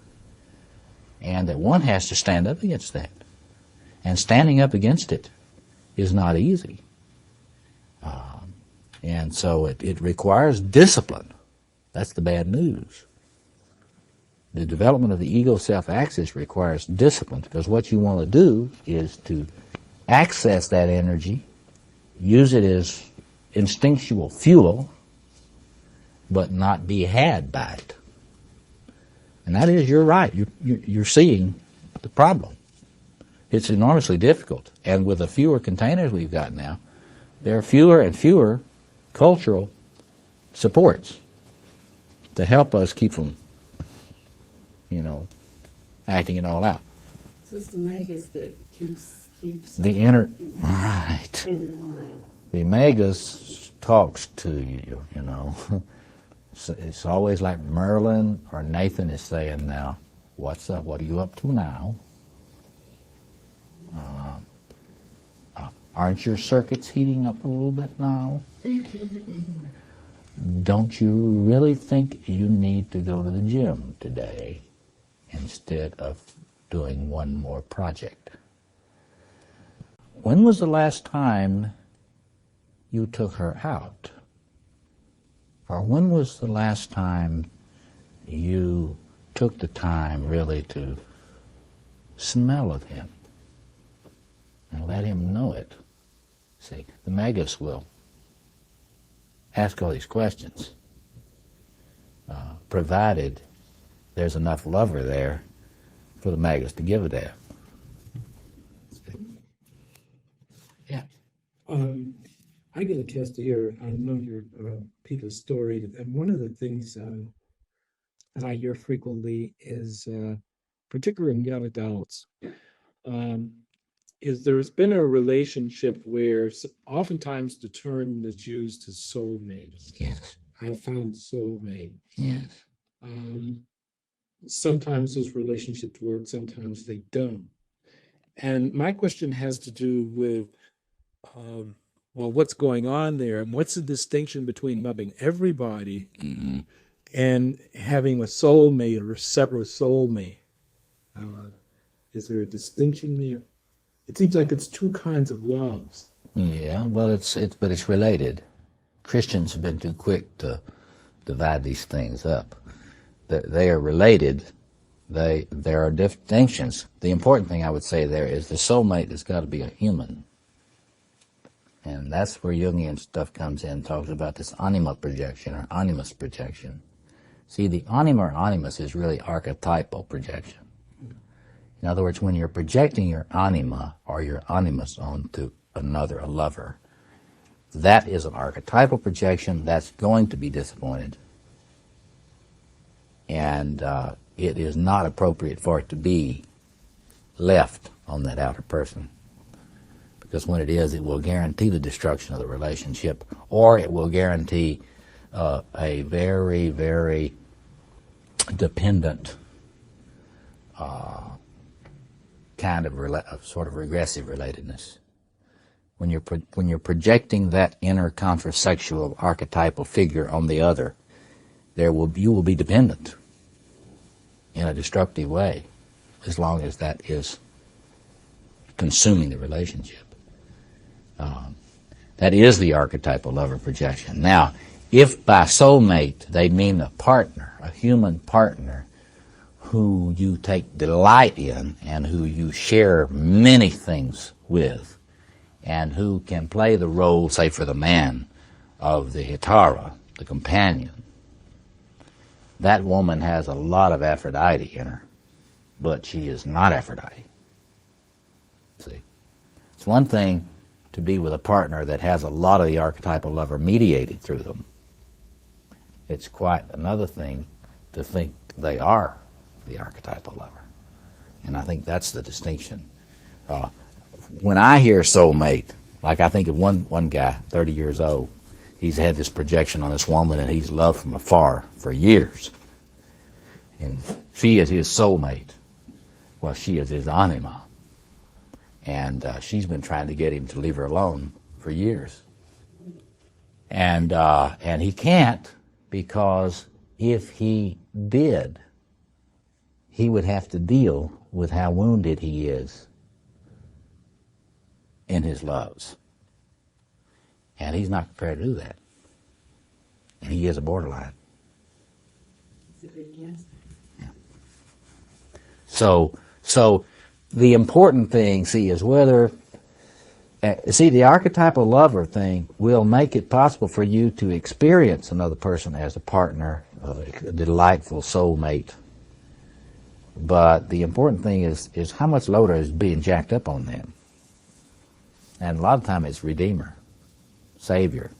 And that one has to stand up against that. And standing up against it is not easy. And so it requires discipline. That's the bad news. The development of the ego self-axis requires discipline, because what you want to do is to access that energy, use it as instinctual fuel, but not be had by it. And that is, you're right, you're seeing the problem. It's enormously difficult. And with the fewer containers we've got now, there are fewer and fewer cultural supports to help us keep from, acting it all out. So it's the Magus that keeps The inner, right. The Magus talks to you, It's always like Merlin or Nathan is saying now, what's up? What are you up to now? Aren't your circuits heating up a little bit now? Don't you really think you need to go to the gym today instead of doing one more project? When was the last time you took her out? Or when was the last time you took the time really to smell of him and let him know it? See, the Magus will ask all these questions, provided there's enough lover there for the Magus to give a damn. Yeah. I get a chance to hear, I know your people's story, and one of the things that I hear frequently is, particularly in young adults, is there's been a relationship where oftentimes the term that's used is soulmate. Yes. I found soulmate. Yes. Sometimes those relationships work, sometimes they don't. And my question has to do with, what's going on there, and what's the distinction between loving everybody and having a soulmate or a separate soulmate? Is there a distinction there? It seems like it's two kinds of loves. Yeah, well, but it's related. Christians have been too quick to divide these things up. They are related. There are distinctions. The important thing I would say there is the soulmate has got to be a human. And that's where Jungian stuff comes in, talks about this anima projection or animus projection. See, the anima or animus is really archetypal projection. In other words, when you're projecting your anima or your animus onto another, a lover, that is an archetypal projection that's going to be disappointed. And it is not appropriate for it to be left on that outer person. Because when it is, it will guarantee the destruction of the relationship, or it will guarantee a very, very dependent kind of sort of regressive relatedness. When you're projecting that inner contrasexual archetypal figure on the other, you will be dependent in a destructive way, as long as that is consuming the relationship. That is the archetypal lover projection. Now, if by soulmate they mean a partner, a human partner, who you take delight in and who you share many things with, and who can play the role, say for the man, of the Hitara, the companion, that woman has a lot of Aphrodite in her, but she is not Aphrodite. See, it's one thing to be with a partner that has a lot of the archetypal lover mediated through them. It's quite another thing to think they are the archetypal lover. And I think that's the distinction. When I hear soulmate, like I think of one guy, 30 years old, he's had this projection on this woman and he's loved from afar for years. And she is his soulmate. Well, she is his anima. And she's been trying to get him to leave her alone for years. And he can't, because if he did, he would have to deal with how wounded he is in his loves. And he's not prepared to do that. And he is a borderline. Yeah. So the important thing, see, is whether, the archetypal lover thing will make it possible for you to experience another person as a partner, a delightful soulmate. But the important thing is how much loader is being jacked up on them. And a lot of time it's Redeemer, Savior,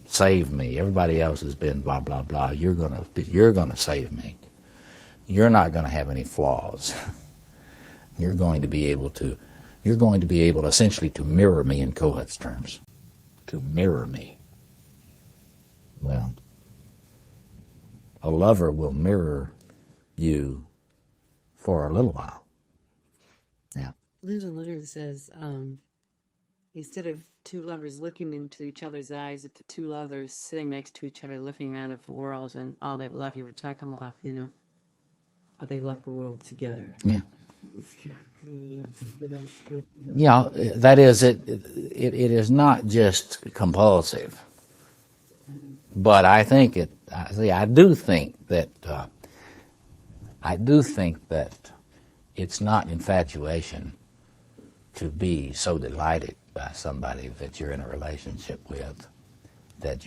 save me. Everybody else has been blah blah blah. You're gonna save me. You're not gonna have any flaws. You're going to be able to essentially to mirror me in Kohut's terms. To mirror me. Well, a lover will mirror you for a little while. Yeah. Linda Leonard says, instead of two lovers looking into each other's eyes, if the two lovers sitting next to each other looking out of the world and all that love you were talking about, how they left the world together. Yeah. Yeah, that is, it is not just compulsive. But I think I do think that it's not infatuation to be so delighted by somebody that you're in a relationship with, that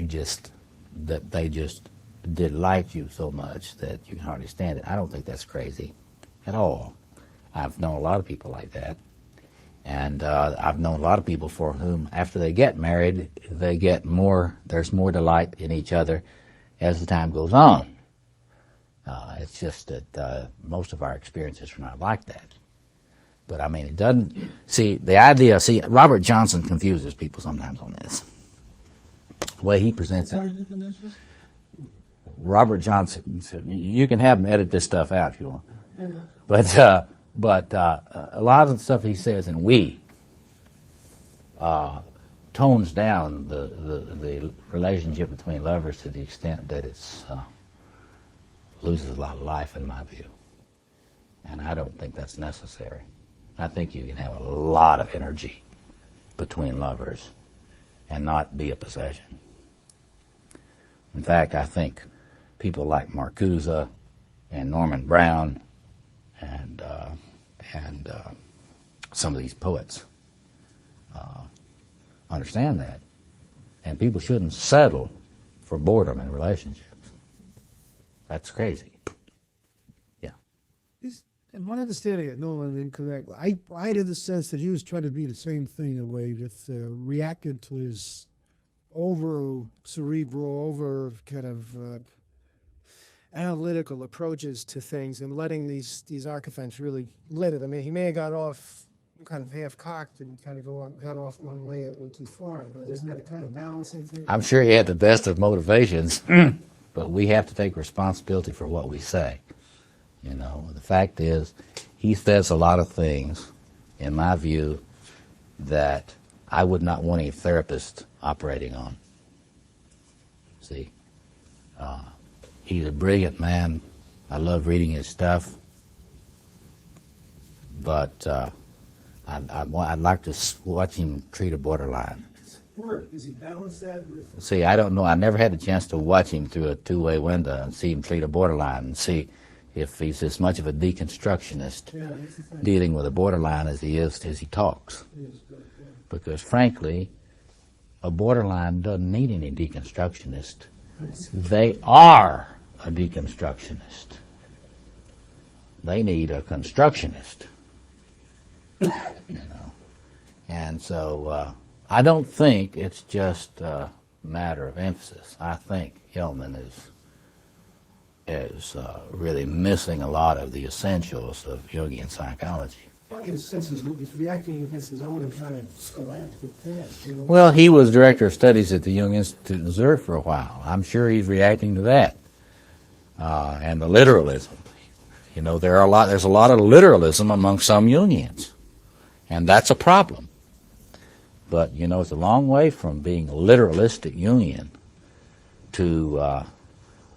they just delight you so much that you can hardly stand it. I don't think that's crazy at all. I've known a lot of people like that. And I've known a lot of people for whom, after they get married, there's more delight in each other as the time goes on. It's just that most of our experiences are not like that. But I mean, it doesn't, Robert Johnson confuses people sometimes on this. The way he presents it. Robert Johnson, you can have him edit this stuff out if you want. But a lot of the stuff he says in we tones down the relationship between lovers to the extent that it's loses a lot of life, in my view. And I don't think that's necessary. I think you can have a lot of energy between lovers and not be a possession. In fact, I think people like Marcuse and Norman Brown and some of these poets understand that. And people shouldn't settle for boredom in relationships. That's crazy. Yeah. In my understanding, no, I'm incorrect. I had the sense that he was trying to be the same thing in a way, just reacted to his over cerebral, over kind of analytical approaches to things and letting these archetypes really let it. I mean, he may have got off kind of half-cocked and kind of got off one way it went too far, but isn't that a kind of balancing thing? I'm sure he had the best of motivations, but we have to take responsibility for what we say. The fact is, he says a lot of things, in my view, that I would not want any therapist operating on. See? He's a brilliant man. I love reading his stuff. But I'd like to watch him treat a borderline. Does he balance that? See, I don't know. I never had a chance to watch him through a two-way window and see him treat a borderline and see if he's as much of a deconstructionist dealing with a borderline as he talks. Because, frankly, a borderline doesn't need any deconstructionist. They are a deconstructionist. They need a constructionist. And so I don't think it's just a matter of emphasis. I think Hillman is really missing a lot of the essentials of Jungian psychology. In a sense, he's reacting against his own kind of scholastic past. Well, he was director of studies at the Jung Institute in Zurich for a while. I'm sure he's reacting to that. And the literalism. There's a lot of literalism among some Jungians. And that's a problem. But, you know, it's a long way from being a literalistic Jungian to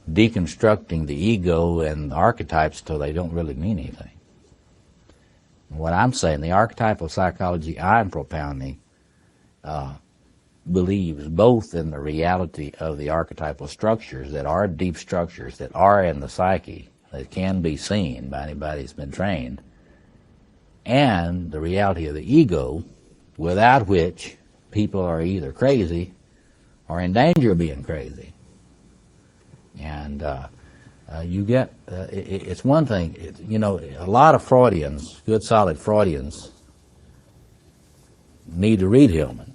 deconstructing the ego and the archetypes till they don't really mean anything. And what I'm saying, the archetypal psychology I'm propounding believes both in the reality of the archetypal structures that are deep structures that are in the psyche, that can be seen by anybody who's been trained, and the reality of the ego, without which people are either crazy or in danger of being crazy. And you get, it's one thing, you know, a lot of Freudians, good solid Freudians, need to read Hillman.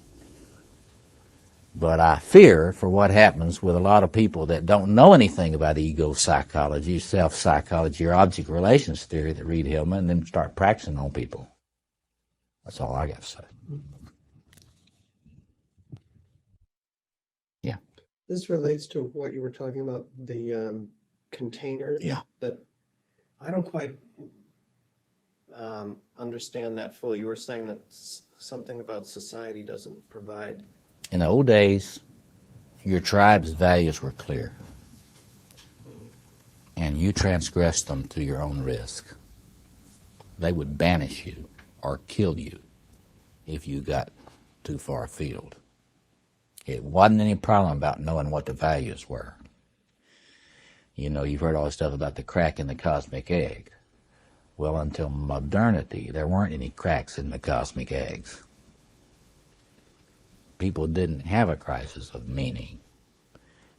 But I fear for what happens with a lot of people that don't know anything about ego psychology, self-psychology, or object relations theory that read Hillman and then start practicing on people. That's all I got to say. Yeah. This relates to what you were talking about, the container. Yeah. That I don't quite understand that fully. You were saying that something about society doesn't provide. In the old days, your tribe's values were clear, and you transgressed them to your own risk. They would banish you or kill you if you got too far afield. It wasn't any problem about knowing what the values were. You know, you've heard all this stuff about the crack in the cosmic egg. Well, until modernity, there weren't any cracks in the cosmic eggs. People didn't have a crisis of meaning.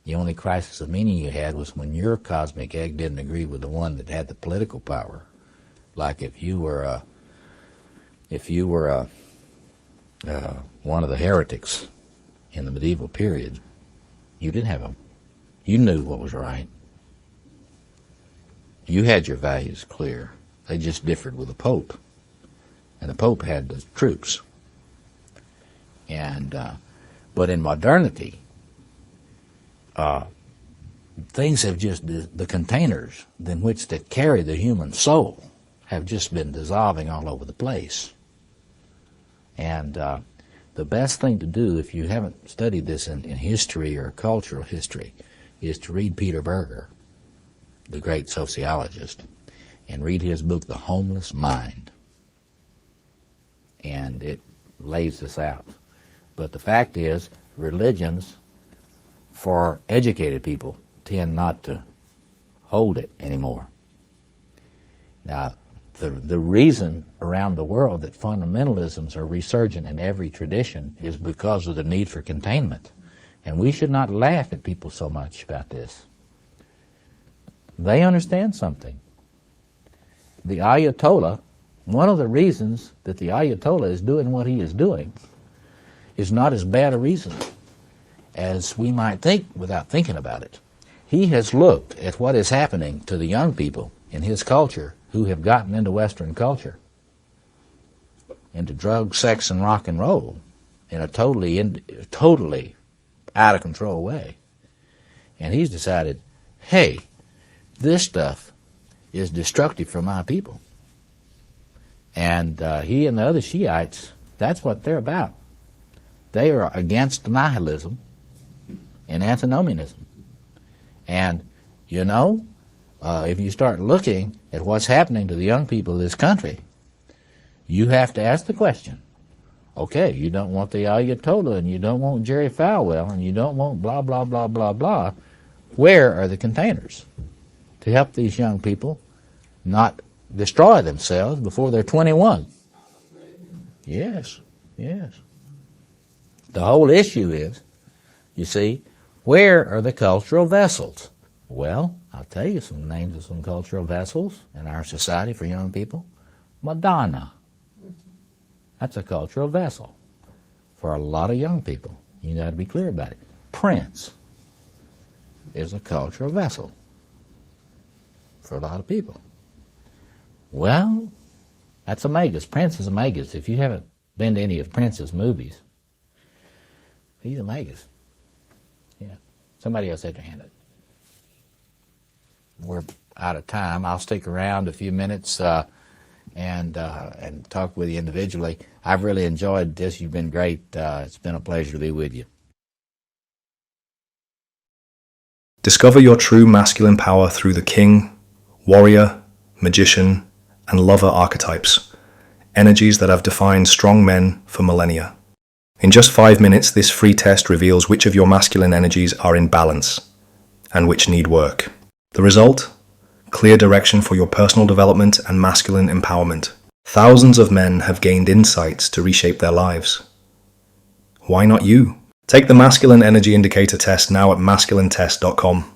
The only crisis of meaning you had was when your cosmic egg didn't agree with the one that had the political power. Like if you were one of the heretics in the medieval period, you didn't have them. You knew what was right. You had your values clear. They just differed with the Pope, and the Pope had the troops. And but in modernity, things have just, the containers in which that carry the human soul have just been dissolving all over the place. And the best thing to do, if you haven't studied this in history or cultural history, is to read Peter Berger, the great sociologist, and read his book, The Homeless Mind. And it lays this out. But the fact is, religions for educated people tend not to hold it anymore. Now, the reason around the world that fundamentalisms are resurgent in every tradition is because of the need for containment. And we should not laugh at people so much about this. They understand something. The Ayatollah, one of the reasons that the Ayatollah is doing what he is doing is not as bad a reason as we might think without thinking about it. He has looked at what is happening to the young people in his culture who have gotten into Western culture, into drugs, sex, and rock and roll in a totally out of control way. And he's decided, hey, this stuff is destructive for my people. And he and the other Shiites, that's what they're about. They are against nihilism and antinomianism. And, you know, if you start looking at what's happening to the young people of this country, you have to ask the question, okay, you don't want the Ayatollah, and you don't want Jerry Falwell, and you don't want blah, blah, blah, blah, blah. Where are the containers to help these young people not destroy themselves before they're 21? Yes, yes. The whole issue is, you see, where are the cultural vessels? Well, I'll tell you some names of some cultural vessels in our society for young people. Madonna. That's a cultural vessel for a lot of young people. You got to be clear about it. Prince is a cultural vessel for a lot of people. Well, that's a Magus. Prince is a Magus. If you haven't been to any of Prince's movies, he's a Magus. Yeah. Somebody else had their hand up. We're out of time. I'll stick around a few minutes and talk with you individually. I've really enjoyed this. You've been great. It's been a pleasure to be with you. Discover your true masculine power through the king, warrior, magician, and lover archetypes, energies that have defined strong men for millennia. In just 5 minutes, this free test reveals which of your masculine energies are in balance and which need work. The result? Clear direction for your personal development and masculine empowerment. Thousands of men have gained insights to reshape their lives. Why not you? Take the Masculine Energy Indicator test now at masculinetest.com.